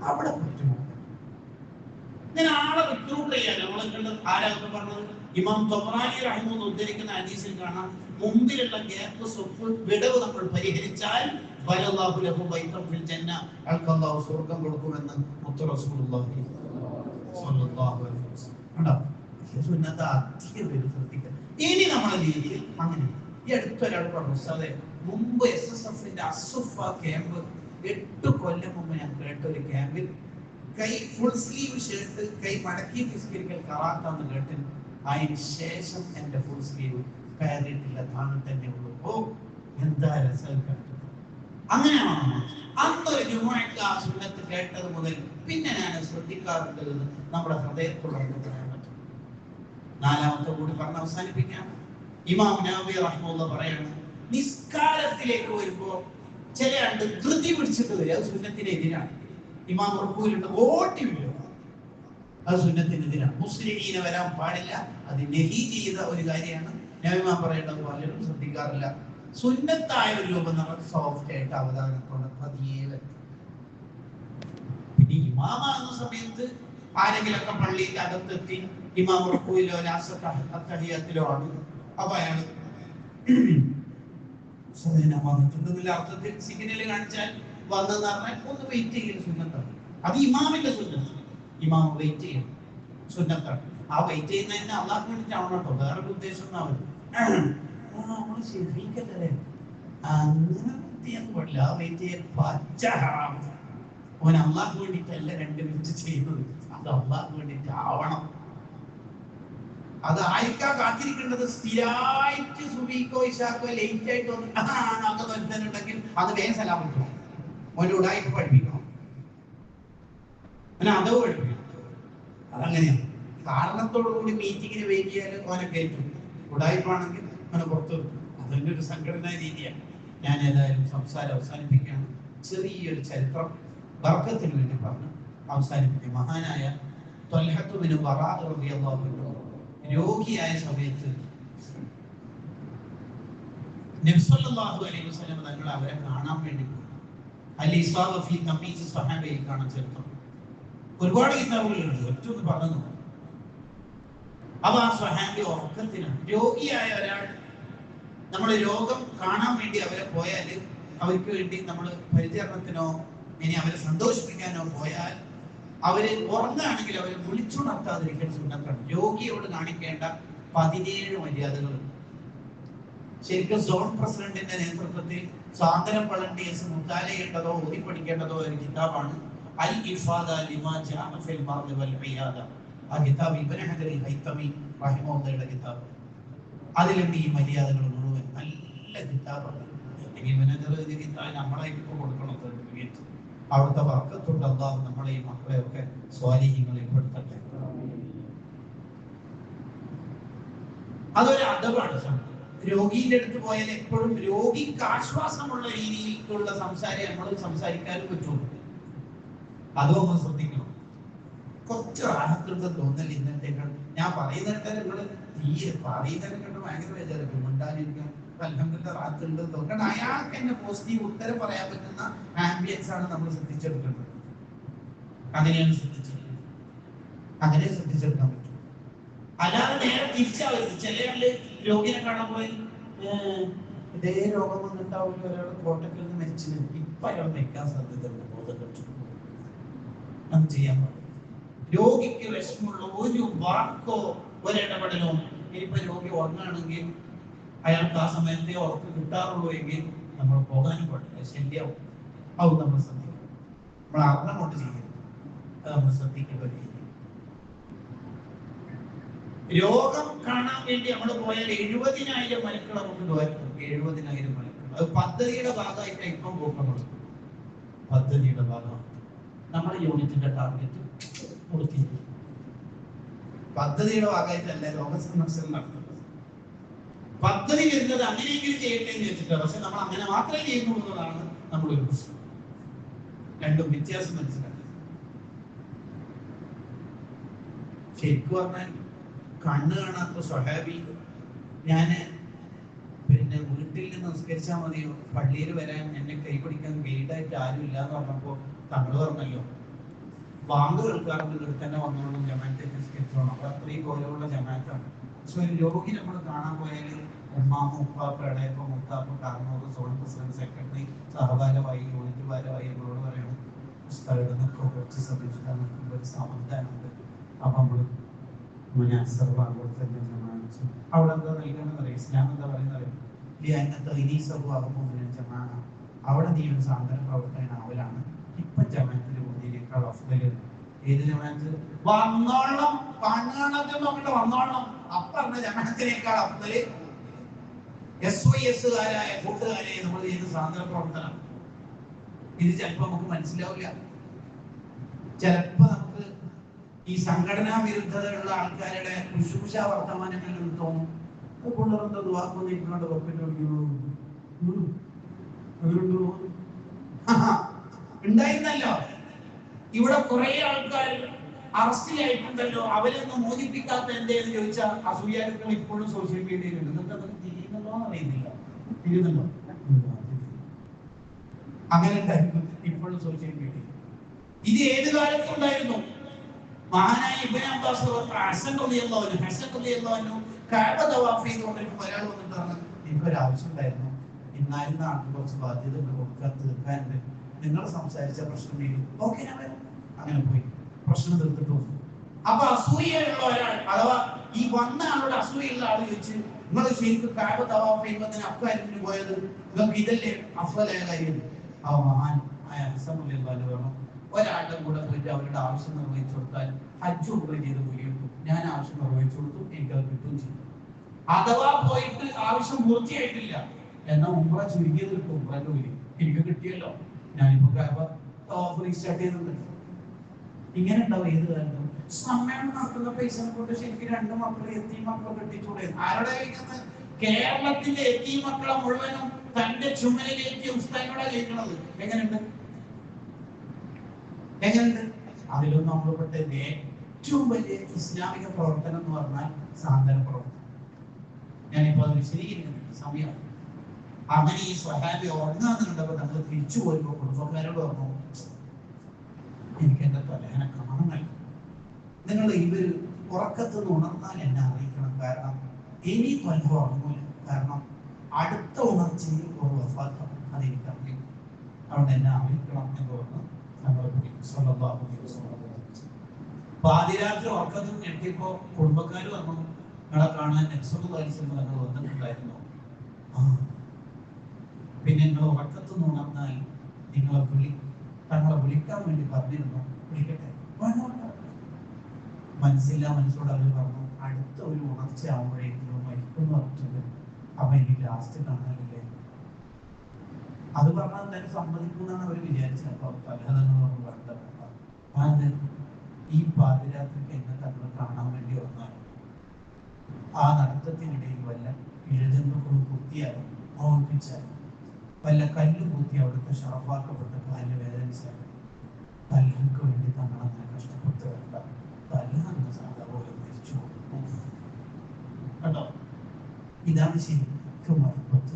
അവിടെ പറ്റുമോ? ഞാൻ ആളെ റിക്രൂട്ട് ചെയ്യാൻ നമ്മളെ കണ്ട് ആരാധന പറഞ്ഞത് ഇമാം തൊബ്രാനി റഹിമഹുല്ലാഹ് ഉദ്ധരിക്കുന്ന ഹദീസിൽ കാണാം, മുമ്പിലുള്ള ഗ്യാപ്പ് സൊഫ് വിടവ് നമ്മൾ പരിഹരിച്ചാൽ വലല്ലാഹു ലഹു ബൈതൻ ഫിൽ ജന്ന, അൽഖല്ലാഹു സ്വർഗ്ഗം കൊടുക്കുമെന്ന് മുത്തു റസൂലുള്ളാഹി സ്വല്ലല്ലാഹു അലൈഹി വസല്ലം. സുന്നത്ത് അധികം പേര് ശ്രദ്ധിക്കുക. ഇനി നമ്മളെ രീതിയിൽ അങ്ങനെ ഈ അടുത്തൊരാൾ പറഞ്ഞു, സാറേ മുമ്പ് SSFന്റെ അസുഫ ക്യാമ്പ് 8 കൊല്ലം മുമ്പ് ഞാൻ കേട്ട ഒരു ക്യാമ്പിൽ കൈ ഫുൾ സ്ലീവ് ഷർട്ട് കൈ മടക്കി നിസ്കരിക്കൽ കറാത്താന്ന് കേട്ട് അതിന് ശേഷം എന്റെ ഫുൾ സ്ലീവ് കയറിയിട്ടില്ല, താഴെ തന്നെ ഉള്ളൂ. ഓ എന്താ രസം കേട്ടത്. അങ്ങനെയാണോ? അന്നൊരു ജുമുഅക്ക് ആ സുന്നത്ത് കേട്ടത് മുതൽ പിന്നെ ഞാൻ ശ്രദ്ധിക്കാറുണ്ട് എന്ന് നമ്മുടെ ഹൃദയത്തുള്ളത് പറയാൻ പറ്റും. നാലാമത്തെ കൂടി പറഞ്ഞ് അവസാനിപ്പിക്കാം. ഇമാം നവവി റഹ്മത്തുള്ളാഹി പറയാണ്, നിസ്കാരത്തിലേക്ക് വരുമ്പോ ചില ആണ്ട് ധൃതി പിടിച്ചിട്ട് വരും. അത് സുന്നത്തിനെതിരാണ്. ഇമാം റുക്കൂലുണ്ട് ഓട്ടി വീഴും, അത് സുന്നത്തിനെതിരാണ്. മുസ്ലിമീനെ വരാൻ പാടില്ല, അത് നഹി ചെയ്ത ഒരു കാര്യമാണ്. നബിമാൻ പറയേണ്ടത് പലരും ശ്രദ്ധിക്കാറില്ല. സുന്നത്തായ ഒരു രൂപം നമ്മൾ സോഫ്റ്റ് ആയിട്ട് അവതാരണത്തോടെ പതിയെ വരും. പിന്നെ ഇമാമാകുന്ന സമയത്ത് ആരെങ്കിലൊക്കെ പള്ളിയിൽ അകത്തെത്തി ഇമാം റുക്കൂയിലോ അത്തഹിയ്യത്തിലോ ആണ്, അപ്പൊ അയാൾ വന്നിട്ടുണ്ടെന്നുള്ള അർത്ഥത്തിൽ സിഗ്നൽ കാണിച്ചാൽ വന്നെന്ന് പറഞ്ഞാൽ ഒന്ന് വെയിറ്റ് ചെയ്യൽ സുന്നത്താണ്. അത് ഇമാമിന്റെ സുന്നത്ത്. ഇമാം വെയിറ്റ് ചെയ്യണം സുന്നത്താണ്. ആ വെയിറ്റ് ചെയ്യുന്നതിന് അള്ളാഹ് വേണ്ടിയിട്ടാവണം കേട്ടോ, വേറൊരു ഉദ്ദേശം ഒന്നാവും. നമ്മള് ശരിക്കല്ലേ അങ്ങനെ ചെയ്യാൻ പാടില്ല. ആ വെയിറ്റ് ചെയ്യാൻ പച്ച ഹറാം. അവൻ അള്ളാഹ് വേണ്ടിയിട്ടല്ല 2 മിനിറ്റ് ചെയ്യുന്നത്, അത് അള്ളാഹ് വേണ്ടിയിട്ട് ആവണം. അത് ആയിരിക്കാ കാത്തിരിക്കേണ്ടത്. സ്ഥിരമായിട്ട് സുബീക്കോ ഇശാക്കോ ലേറ്റ് ആയിട്ട് വന്നിട്ടുണ്ടെങ്കിൽ അത് വേഗം സലാം പറ്റുമോ? അവൻ്റെ ഉടായ്പ പഠിപ്പിക്കണം, അവനെ അതവ് പഠിപ്പിക്കണം. അതങ്ങനെയാണ്. കാരണത്തോടു കൂടി മീറ്റിങ്ങിന് വെയിറ്റ് ചെയ്യാൻ ഓനെ കയറ്റും. ഉടായ്പാണെങ്കിൽ അവനെ പുറത്തു വെക്കും. അതിൻ്റെ ഒരു സംഘടനാ രീതിയാണ്. ഞാൻ ഏതായാലും സംസാരം അവസാനിപ്പിക്കുകയാണ്. ചെറിയൊരു ചരിത്രം ബർക്കത്തിന് വേണ്ടി പറഞ്ഞ് അവസാനിപ്പിക്കും. മഹാനായ ത്വൽഹത്ത് ബിൻ ബറാഅ റളിയല്ലാഹു അൻഹു രോഗിയായ സമയത്ത് നബി സല്ലല്ലാഹു അലൈഹി വസല്ലം തങ്ങൾ അവരെ കാണാൻ വേണ്ടി പോയി. അൽ ഇസാബ ഫീ തമീസ് സ്വഹാബയെ കാണാൻ ചരിത്രം ഒരുപാട് കിതാബുകളുണ്ട്. ഒറ്റൊന്ന് പറഞ്ഞു. അപ്പൊ ആ സ്വഹാബി ഉറക്കത്തിനാണ്. രോഗിയായ ഒരാൾ നമ്മൾ രോഗം കാണാൻ വേണ്ടി അവരെ പോയാൽ അവർക്ക് വേണ്ടി നമ്മൾ പരിചരണത്തിനോ ഇനി അവരെ സന്തോഷിപ്പിക്കാനോ പോയാൽ അവര് ഉറങ്ങുകയാണെങ്കിൽ അവരെ വിളിച്ചുണർത്താതിരിക്കാൻ സുന്നത്താണ്. രോഗിയോട് കാണിക്കേണ്ട 17 മര്യാദകളുണ്ട്. ശരിക്കും സോൺ പ്രസിഡന്റിന്റെ നേതൃത്വത്തിൽ സാന്ത്വനം വളണ്ടിയേഴ്സ് മുത്താലയേണ്ടതോ ഓതി പഠിക്കേണ്ടതോ ഒരു കിതാബാണ് അൽ ഇഫാദ ലിമാ ജാഅ ഫിൽ മർദ് വൽ ഇയാദ. ആ കിതാബ് ഇബ്നു ഹജർ അൽ ഹൈതമി റഹിമഹുള്ളാഹിയുടെ കിതാബ്. അതിലുണ്ട് ഈ മര്യാദകൾ മുഴുവൻ. നല്ല കിതാബാണ്. ഇബ്നു ഹജർ എഴുതിയ കിതാബ് നമ്മളായിട്ട് ഇപ്പോൾ കൊടുക്കണം സർട്ടിഫിക്കറ്റ്. അവിടുത്തെ ബർക്കത്തുണ്ട്. അല്ലാഹു നമ്മളെ ഈ മക്കളെയൊക്കെ സ്വാലിഹീങ്ങളിൽ പെടുത്തട്ടെ. അതൊരു അദബാണ്. രോഗിയുടെ അടുത്ത് പോയാൽ എപ്പോഴും രോഗിക്ക് ആശ്വാസമുള്ള രീതിയിലുള്ള സംസാരം നമ്മൾ സംസാരിക്കാനും പറ്റുള്ളൂ. അതും നമ്മൾ ശ്രദ്ധിക്കണം. കുറച്ച് റാഹത്തുണ്ട് തോന്നൽ ഇന്നത്തേക്കാൾ. ഞാൻ പറയുന്നിട്ട് നിങ്ങൾ തീരെ പറയുന്നതിനെക്കാട്ട് ഭയങ്കര വിചാരിക്കും മിണ്ടാതിരിക്കാൻ. അൽഹംദുലില്ലാഹ് റാഹത്തുണ്ട് തോന്നണം. അയാൾക്ക് തന്നെ പോസിറ്റീവ് ഉത്തരം പറയാൻ പറ്റുന്ന ആംബിയൻസ് ആണ് നമ്മൾ ശ്രദ്ധിച്ചെടുക്കേണ്ടത്. അങ്ങനെയാണ് ശ്രദ്ധിച്ചെടുക്കുന്നത്. അങ്ങനെ ശ്രദ്ധിച്ചെടുക്കാൻ പറ്റും. അല്ലാതെ നേരെ തിരിച്ചാവരുത്. ചില ആള് രോഗിനെ കാണാൻ പോയി ഇതേ രോഗം വന്നിട്ടാവില്ല ഒരാൾ കോട്ടക്കിൽ നിന്ന് മരിച്ചു. ഇപ്പൊ അയാൾ മരിക്കാൻ സാധ്യതയുണ്ട്. ബോധപ്പെട്ടു അത് ചെയ്യാൻ പാടില്ല. രോഗിക്ക് വിഷമുള്ള ഒരു വാക്കോ ഒരിടപെടലോ. ഇനിയിപ്പോ രോഗി ഉറങ്ങുകയാണെങ്കിൽ അയാൾക്ക് ആ സമയത്തെ ഉറപ്പ് കിട്ടാറുള്ളൂ എങ്കിൽ നമ്മൾ പോകാനും പാടില്ല. ശല്യാവും. അത് നമ്മൾ ശ്രദ്ധിക്കണം. നമ്മൾ അറിഞ്ഞ കൊണ്ട് ചെയ്യരുത്. അത് നമ്മൾ ശ്രദ്ധിക്കേണ്ട ഒരു രീതി. രോഗം കാണാൻ വേണ്ടി നമ്മൾ പോയാൽ 70,000 മലക്കൾ നമുക്ക് ദ്വാരക്കും. 70,000 മലക്കൾ. അത് പദ്ധതിയുടെ ഭാഗമായിട്ട് ഇപ്പം പോകുന്നത്. പദ്ധതിയുടെ ഭാഗം നമ്മുടെ യൂണിറ്റിന്റെ ടാർഗറ്റ് കൊടുത്തിരിക്കും. പദ്ധതിയുടെ ഭാഗമായിട്ടല്ല രോഗസന്ദർശനം നടത്തുന്നത്. പദ്ധതി വരുന്നത് അങ്ങനെയെങ്കിലും ചെയ്യട്ടെ എന്ന് വെച്ചിട്ടാണ്. പക്ഷെ നമ്മൾ അങ്ങനെ മാത്രമേ ചെയ്യുന്നുള്ളൂ എന്നതാണ് നമ്മളൊരു പ്രശ്നം. രണ്ടും വ്യത്യാസം മനസ്സിലാക്കി. ശരിക്കും പറഞ്ഞാൽ കണ്ണ് കാണാത്ത സ്വഹാബി ഞാന് പിന്നെ വീട്ടിൽ നിന്ന് നിസ്കരിച്ചാൽ മതിയോ, പള്ളിയിൽ വരാൻ എന്നെ കൈ പിടിക്കാൻ ഗൈഡായിട്ട് ആരും ഇല്ലാന്ന് പറഞ്ഞപ്പോ തങ്ങൾ പറഞ്ഞല്ലോ ബാങ്ക് കേൾക്കാറുണ്ട് ഇവിടെ തന്നെ വന്നോളും ജമാഅത്തെ നിസ്കരിച്ചോളാം. അപ്പൊ അത്രയും ഗൗരവമുള്ള ജമാഅത്താണ്. പക്ഷെ ഒരു രോഗി നമ്മൾ കാണാൻ പോയാൽ ഉമ്മാമ ഉപ്പാപ്പ ഇടയപ്പ മുത്താപ്പ കാരണവർ സോൺ പ്രസിഡന്റ് സെക്രട്ടറി സഹകാരമായി യൂണിറ്റ് ഭാരമായി നമ്മളോട് പറയണം പുസ്തകങ്ങളൊക്കെ കുറച്ച് ശ്രദ്ധിച്ചിട്ടാണ് ഒരു സമാധാനമുണ്ട്. അപ്പൊ നമ്മള് അവിടെ എന്താ നൽകണമെന്ന് അറിയാം. ഇസ്ലാം എന്താ പറയുന്നത്? അവിടെ നീ ഒരു സാന്ത്വന പ്രവർത്തകനാവലാണ്. ഇപ്പൊ ജമാഅത്തിൽ പോകുന്നതിനേക്കാൾ അഫ്ദല് ഏത് ജമാഅത്ത്? വന്നോളം കണ്ണാണത്തിൽ നോക്കട്ടെ, വന്നോളം അപ്പറഞ്ഞ ജമാഅത്തിനേക്കാൾ അഫ്ദല് SYS-കാരായ കൂട്ടുകാരെ നമ്മൾ ചെയ്യുന്ന സാന്ത്വന പ്രവർത്തനം. ഇത് ചിലപ്പോ നമുക്ക് മനസ്സിലാവില്ല. ചിലപ്പോ നമുക്ക് ഈ സംഘടനാ വിരുദ്ധതയുള്ള ആൾക്കാരുടെ ശുശ്രൂഷ വർത്തമാനങ്ങളിൽ തോന്നും പിള്ളേരെന്താ വാക്കൊന്നിരിക്കുന്നോണ്ട് ഉണ്ടായിരുന്നല്ലോ. ഇവിടെ കുറെ ആൾക്കാർ അറസ്റ്റിലായിട്ടുണ്ടല്ലോ. അവരൊന്നും മോചിപ്പിക്കാത്ത എന്തേന്ന് ചോദിച്ചാൽ അസൂയാലുക്കൾ ഇപ്പോഴും സോഷ്യൽ മീഡിയയിലുണ്ട്. നിങ്ങൾക്ക് തിരിയുന്നുണ്ടോ എന്ന് അറിയുന്നില്ല. തിരിയുന്നുണ്ടോ? അങ്ങനെ ഉണ്ടായിരുന്നു ഇപ്പോഴും സോഷ്യൽ മീഡിയ. ഇത് ഏത് കാലത്തുണ്ടായിരുന്നു? മഹാനായ ഇബ്നു അബ്ബാസ് ഹസൻ റളിയല്ലാഹു അൻഹു കഅബ തവാഫ് ചെയ്തുകൊണ്ടിരിക്കുമ്പോൾ ഒരാൾ വന്നിട്ട് പറഞ്ഞു, എനിക്കൊരു ആവശ്യം ഉണ്ടായിരുന്നു, ഇന്നാലും നാട്ടിൽ കുറച്ച് ബാധ്യത കൊടുക്കാൻ തീർക്കാനുണ്ട്, നിങ്ങൾ സംസാരിച്ച പ്രശ്നം തീരും. ഓക്കെ ഞാൻ വരാം. അങ്ങനെ പോയി പ്രശ്നം തീർത്തിട്ട് വന്നു. അപ്പൊ അസൂയുള്ള ഒരാൾ അഥവാ ഈ വന്ന ആളുടെ അസൂയുള്ള ആൾ ചോദിച്ചു, നിങ്ങൾ ശരിക്കും കഅബ തവാഫ് ചെയ്യുമ്പോൾ അക്കാര്യത്തിന് പോയത് നിങ്ങൾക്ക് ഇതല്ലേ അഫ്ളലായ കാര്യം? ആ മഹാൻ ആയ ഹസൻ റളിയല്ലാഹു അൻഹു പറഞ്ഞു, ഒരാളുടെ കൂടെ പോയിട്ട് അവരുടെ ആവശ്യം നിർവഹിച്ചു കൊടുത്താൽ ഹജ്ജ് ഉംറ ചെയ്ത് കൂലി കിട്ടും. ഞാൻ ആവശ്യം നിർവഹിച്ചു കൊടുത്തു, എനിക്കത് കിട്ടുകയും ചെയ്യും. അഥവാ പോയിട്ട് ആവശ്യം പൂർത്തിയായിട്ടില്ല എന്നാൽ ഉംറ ചുരുങ്ങിയത് കിട്ടും. ഉംറന്റെ കൂലി എനിക്ക് കിട്ടിയല്ലോ, ഞാനിപ്പോ റീസ്റ്റാർട്ട് ചെയ്തിട്ടുണ്ട്. ഇങ്ങനെ ഉണ്ടാവും ഏത് കാലത്തും. സമ്മേളനം നടത്തുന്ന പൈസ കൊണ്ട് ശരിക്കും 2 മക്കളെ എത്തി മക്കളെ കെട്ടിച്ചൂടെ? ആരുടെ കഴിക്കുന്നത്? കേരളത്തിലെ എത്തി മക്കളെ മുഴുവനും തന്റെ ചുമലിലേക്ക് ഉസ്താദിനോടാ കഴിക്കുന്നത്. എങ്ങനെയുണ്ട്? അതിലൊന്നും നമ്മൾ പെട്ടത് ഏറ്റവും വലിയ ഇസ്ലാമിക പ്രവർത്തനം എന്ന് പറഞ്ഞാൽ സാന്ത്വന പ്രവർത്തനം. ഞാനിപ്പോ അത് വിശദീകരിക്കുന്നുണ്ട്, സമയം. അങ്ങനെ ഈ സ്വഹാബി ഉറങ്ങാന്ന് കണ്ടപ്പോൾ നമ്മൾ തിരിച്ചു പോയപ്പോൾ കുടുംബക്കാരോട് പറഞ്ഞു, എനിക്ക് എന്റെ തലേന കാണണമല്ലോ, നിങ്ങൾ ഇവര് ഉറക്കത്തുനിന്ന് ഉണർന്നാൽ എന്നെ അറിയിക്കണം. കാരണം ഇനി കൊല്ലം ഉറങ്ങൂല. കാരണം അടുത്ത ഉണർച്ചയിൽ ഒരു വഫാത്താണ്, അതെനിക്ക് അറിയും. അവിടെ എന്നെ അറിയിക്കണം എന്ന് പറഞ്ഞു. പാതിരാത്രി ഉറക്കത്തിൽ ഞെട്ടിയപ്പോ കുടുംബക്കാർ പറഞ്ഞു, നിങ്ങളെ കാണാൻ ഞങ്ങൾ വന്നിട്ടുണ്ടായിരുന്നു. പിന്നെ നിങ്ങൾ ഉറക്കത്തുനിന്ന് ഉണർന്നാൽ തങ്ങളെ വിളിക്കാൻ വേണ്ടി പറഞ്ഞിരുന്നു, വിളിക്കട്ടെ? മനസ്സോട് അവർ പറഞ്ഞു, അടുത്ത ഒരു ഉണർച്ച ആവുമ്പോഴേക്കും മരിക്കുന്നു പറഞ്ഞിട്ടുണ്ട്. അപ്പൊ എനിക്ക് ലാസ്റ്റ് കാണാനില്ലേ? അത് പറഞ്ഞാൽ തന്നെ സമ്മതിക്കുന്നാണ് അവർ വിചാരിച്ചത്. അപ്പൊ പലതങ്ങൾ വേണ്ട, ഈ പാതിരാത്രിക്ക് എന്നെ തങ്ങൾ കാണാൻ വേണ്ടി വന്നാൽ ആ നടത്തത്തിനിടയിൽ വല്ല ഇഴജന്തുക്കളും കുത്തിയാലും ഓർപ്പിച്ചാലും വല്ല കല്ല് കുത്തി അവിടുത്തെ ഷറഫാക്കപ്പെട്ട കാലിന് വേദനിച്ചാലും തല്ലക്ക് വേണ്ടി തങ്ങളങ്ങനെ കഷ്ടപ്പെട്ട് വരണ്ട, തല്ലാന്ന് സാധാ പോലെ മരിച്ചു കേട്ടോ. ഇതാണ് ശരിക്കും മഹബത്ത്.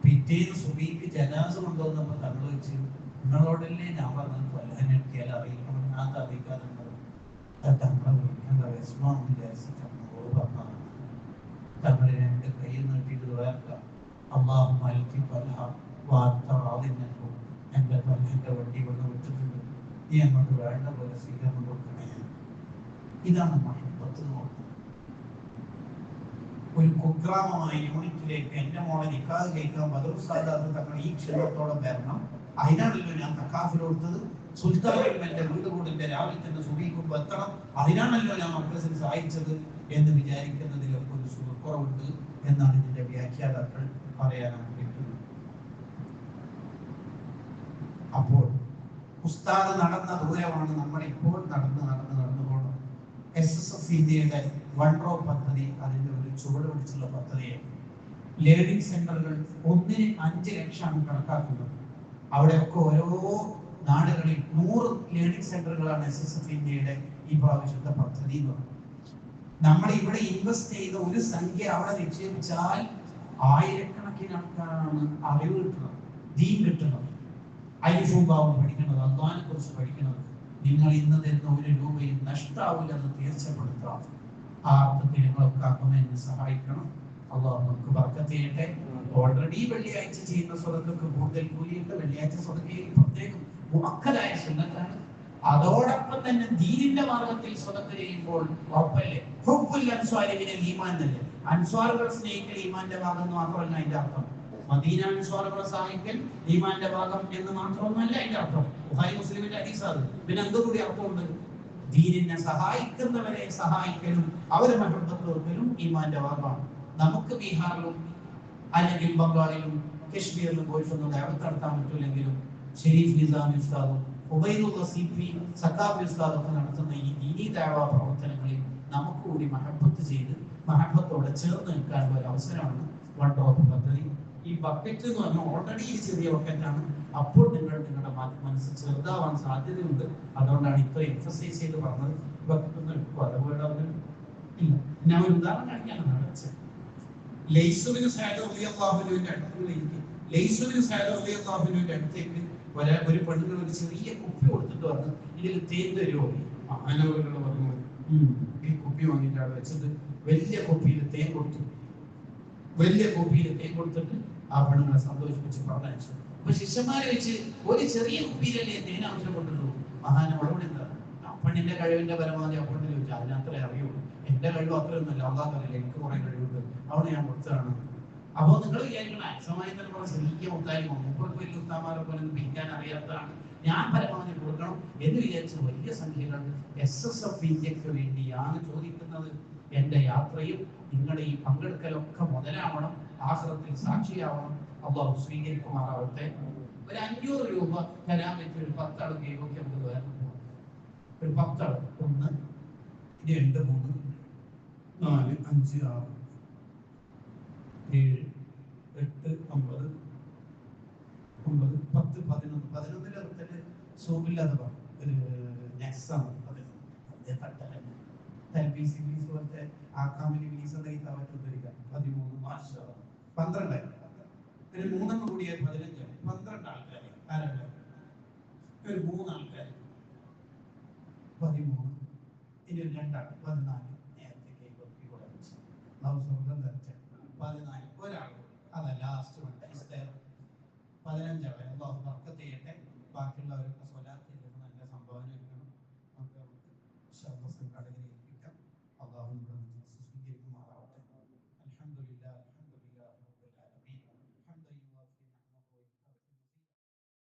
പിറ്റേന്ന് സുബഹിക്ക് ജനാസ കൊണ്ടുവന്നപ്പോ തങ്ങൾ വെച്ച്, നിങ്ങളോടല്ലേ ഞാൻ പറഞ്ഞത് കൊല്ലാൻ എത്തിയാൽ അറിയിക്കണം, ഞാൻ അറിയിക്കാറുണ്ട്. തങ്ങളെ വിളിക്കേണ്ട വിഷമം വിചാരിച്ചിട്ട് നമ്മളോട് പറഞ്ഞതാണ്. തങ്ങളെ 2 കൈ നീട്ടിയിട്ട് വേർക്കാം, അള്ളാഹു മൽക്കി പലഹ വാർത്താതിനും എന്റെ പല്ലിന്റെ വണ്ടി വന്ന് വിട്ടിട്ടുണ്ട്, നീ അങ്ങോട്ട് വേണ്ട പോലെ സ്വീകരണം കൊടുക്കണേ. ഇതാണ് മഹബത്ത് എന്ന് പറയുന്നത്. ഒരു കുഗ്രാമമായ യൂണിറ്റിലേക്ക് എന്റെ മോളെ നിക്കാഹ് കഴിക്കാൻ ബദറു സാദാത്ത് തങ്ങൾ ഈ ക്ഷേത്രത്തോടെ വരണം. അതിനാണല്ലോ ഞാൻ തക്കാഫിൽ കൊടുത്തത്. സുൽത്താനും എന്റെ വീട് കൂടിന്റെ രാവിലെ തന്നെ സുബഹിക്കുമ്പ് എത്തണം. അതിനാണല്ലോ ഞാൻ മർക്കസിന് സഹായിച്ചത് എന്ന് വിചാരിക്കുന്നതിലൊക്കെ ഒരു സുഖക്കുറവുണ്ട് എന്നാണ് ഇതിന്റെ വ്യാഖ്യാതാക്കൾ പറയാൻ ആഗ്രഹിക്കുന്നത്. അപ്പോൾ ഉസ്താദ് നടന്ന ദൂരമാണ് നമ്മൾ ഇപ്പോൾ നടന്നു പോകുന്നത്. SSF ഇന്ത്യയുടെ വൺറോ പദ്ധതി അതിന്റെ ഒരു ചുവട് പിടിച്ചുള്ള പദ്ധതിയാണ്. ലേണിംഗ് സെന്ററുകൾ 1-ന് 5 ലക്ഷമാണ് കണക്കാക്കുന്നത്. അവിടെയൊക്കെ ഓരോ നാടുകളിൽ 100 ലേണിംഗ് സെന്ററുകളാണ് SSF ഇന്ത്യയുടെ ഈ പ്രാവശ്യത്തെ പദ്ധതി എന്ന് പറയുന്നത്. നമ്മൾ ഇവിടെ ഇൻവെസ്റ്റ് ചെയ്ത ഒരു സംഖ്യ അവിടെ നിക്ഷേപിച്ചാൽ ആയിരക്കണക്കിന് ആൾക്കാരാണ് അറിവ് കിട്ടുന്നത്, ദീൻ കിട്ടുന്നത്, അലിഫും ബാവും പഠിക്കുന്നത്, അള്ളാഹിനെ കുറിച്ച് പഠിക്കുന്നത്. നിങ്ങൾ ഇന്ന് തരുന്ന 1 രൂപയും നഷ്ടാവില്ലെന്ന് തീർച്ചപ്പെടുത്താം. ആ അർത്ഥത്തിൽ നിങ്ങളൊക്കെ അമ്മ സഹായിക്കണം. അള്ളാഹു നമുക്ക് ബർക്കത്ത് ചെയ്യട്ടെ. ഓൾറെഡി വെള്ളിയാഴ്ച ചെയ്യുന്ന സ്വതക്കൾക്ക് കൂടുതൽ കൂലിയുണ്ട്. വെള്ളിയാഴ്ച സ്വതക്കയിൽ പ്രത്യേകം മുഅക്കദായ സുന്നത്താണ്. അതോടൊപ്പം തന്നെ ദീനിന്റെ മാർഗത്തിൽ സ്വതക്ക ചെയ്യുമ്പോൾ ഉറപ്പല്ലേ, ഹുബ്ബുൽ അൻസ്വാരി മിനൽ ഈമാൻ എന്നല്ലേ. അൻസ്വാറുകൾ സ്നേഹിക്കൽ ഈമാന്റെ ഭാഗം എന്ന് മാത്രമല്ല അതിന്റെ അർത്ഥം. മദീന അൻസ്വാറുകളെ സഹായിക്കൽ ഈമാന്റെ ഭാഗം എന്ന് മാത്രമല്ല അതിന്റെ അർത്ഥം. ബുഖാരി മുസ്ലിമിന്റെ ഹദീസാണ്. പിന്നെ എന്തുകൂടി അർത്ഥമുണ്ട്? ദീനിനെ സഹായിക്കുന്നവരെ സഹായിക്കലും അവരെ മഹബത്ത് വെക്കലും ഈമാന്റെ ഭാഗമാണ്. നമുക്ക് ബീഹാറിലും അല്ലെങ്കിൽ ബംഗാളിലും കശ്മീരിലും പോയിട്ടൊന്നും ദഅവത്ത് നടത്താൻ പറ്റില്ലെങ്കിലും ഷെരീഫ് നിസാമി ഉസ്താദും ഉബൈദുള്ള CP സഖാഫി ഉസ്താദൊക്കെ നടത്തുന്ന ഈ ദീനി ദഅവ പ്രവർത്തനങ്ങളിൽ നമുക്ക് കൂടി മഹബത്ത് ചെയ്ത് മഹബത്തോടെ ചേർന്ന് നിൽക്കാനുള്ള ഒരു അവസരമാണ് വൺ ഡ്രോപ്പ് പദ്ധതി. ഈ ബക്കറ്റ് എന്ന് പറഞ്ഞാൽ ഓൾറെഡി ചെറിയ ബക്കറ്റാണ്. അപ്പോൾ നിങ്ങളുടെ മനസ്സ് ചെറുതാവാൻ സാധ്യതയുണ്ട്. അതുകൊണ്ടാണ് ഇത്ര എക്സസൈസ് ചെയ്ത് പറഞ്ഞത്. ബക്കറ്റ് ഒന്നും എടുക്കും, അതുപോലെ അവർ ഇല്ല. ഞാൻ ഒരു ഉദാഹരണം കാണിക്കാനാണ് നടച്ചത്. ലൈസുബിന് സഅദ് റളിയല്ലാഹുവിന്റെ അടുത്തേക്ക് ഒരു പെണ്ണുങ്ങൾ ഒരു ചെറിയ കുപ്പി കൊടുത്തിട്ട് പറഞ്ഞു, ഇതിൽ തേൻ തരുമോ? ആനവരുടെ പറഞ്ഞു, ഈ കുപ്പി വാങ്ങിയിട്ട് അവിടെ വെച്ചത് വലിയ കുപ്പിയിൽ തേൻ കൊടുത്തിട്ട് ആ പെണ്ണുങ്ങളെ സന്തോഷിപ്പിച്ച് പറഞ്ഞു. അപ്പൊ ശിഷ്യന്മാരെ വെച്ച് ഒരു ചെറിയ കുപ്പിയിലല്ലേ തേൻ ആവശ്യപ്പെട്ടുള്ളൂ. മഹാന മറുപടി എന്താ? ആ പെണ്ണിന്റെ കഴിവിന്റെ പരമാവധി ആ പെണ്ണിൽ വെച്ചാൽ അതിനത്രേ അറിയുള്ളൂ. എന്റെ കഴിവ് അത്രയൊന്നുമല്ല, അള്ളാഹ് എനിക്ക് കുറെ കഴിവുണ്ട്, അവിടെ ഞാൻ കൊടുത്തതാണ്. അപ്പൊ നിങ്ങൾ വിചാരിക്കണം അക്സമായി തന്നെ പറഞ്ഞ ചെറിയ മുത്തായ്മ മുമ്പൊക്കെ വലിയ ഉസ്താമാരെ പോലെ പിരിക്കാൻ അറിയാത്തതാണ്, ഞാൻ പരമാവധി കൊടുക്കണം എന്ന് വിചാരിച്ച് വലിയ സംഖ്യകൾ SSF ഇന്ത്യക്ക് വേണ്ടിയാണ് ചോദിക്കുന്നത്. എന്റെ യാത്രയും നിങ്ങളുടെ ഈ പങ്കെടുക്കലൊക്കെ മുതലാവണം, ആഖിറത്തിൽ സാക്ഷിയാവണം. അള്ളാഹു സ്വീകരിക്കുമാറാവട്ടെ. ഒരു 500 രൂപ തരാൻ പറ്റിയ ഒരു 10 ആൾ കേക്കൊക്കെ നമുക്ക് വേണം. ഒരു 10 ആൾ 1 2 3 4 5 6 7 8 9 9 10 11 11ലെ അർത്ഥത്തിൽ സൂമില്ലാതെ പറഞ്ഞു ഒരു നെക്സാണ് 11 പോലത്തെ ആക്കാമിന് വീസ് എന്ന കിതാബ് ഉദ്ധരിക്കാം 13 മാഷാ 12 ഒരു 3 കൂടിയ 15 12 ആൾക്കാരെ ആരാണ് ഒരു 3 ആൾക്കാർ 13 ഇനി ഒരു 2 ആൾ 14 നേരത്തെ ഇവിടെ വെച്ച് സ്വർഗം ധരിച്ച 14 ഒരാൾ അല്ല ലാസ്റ്റ് 15 അവരെ ബർക്കത്ത് ചെയ്യട്ടെ ബാക്കിയുള്ളവരൊക്കെ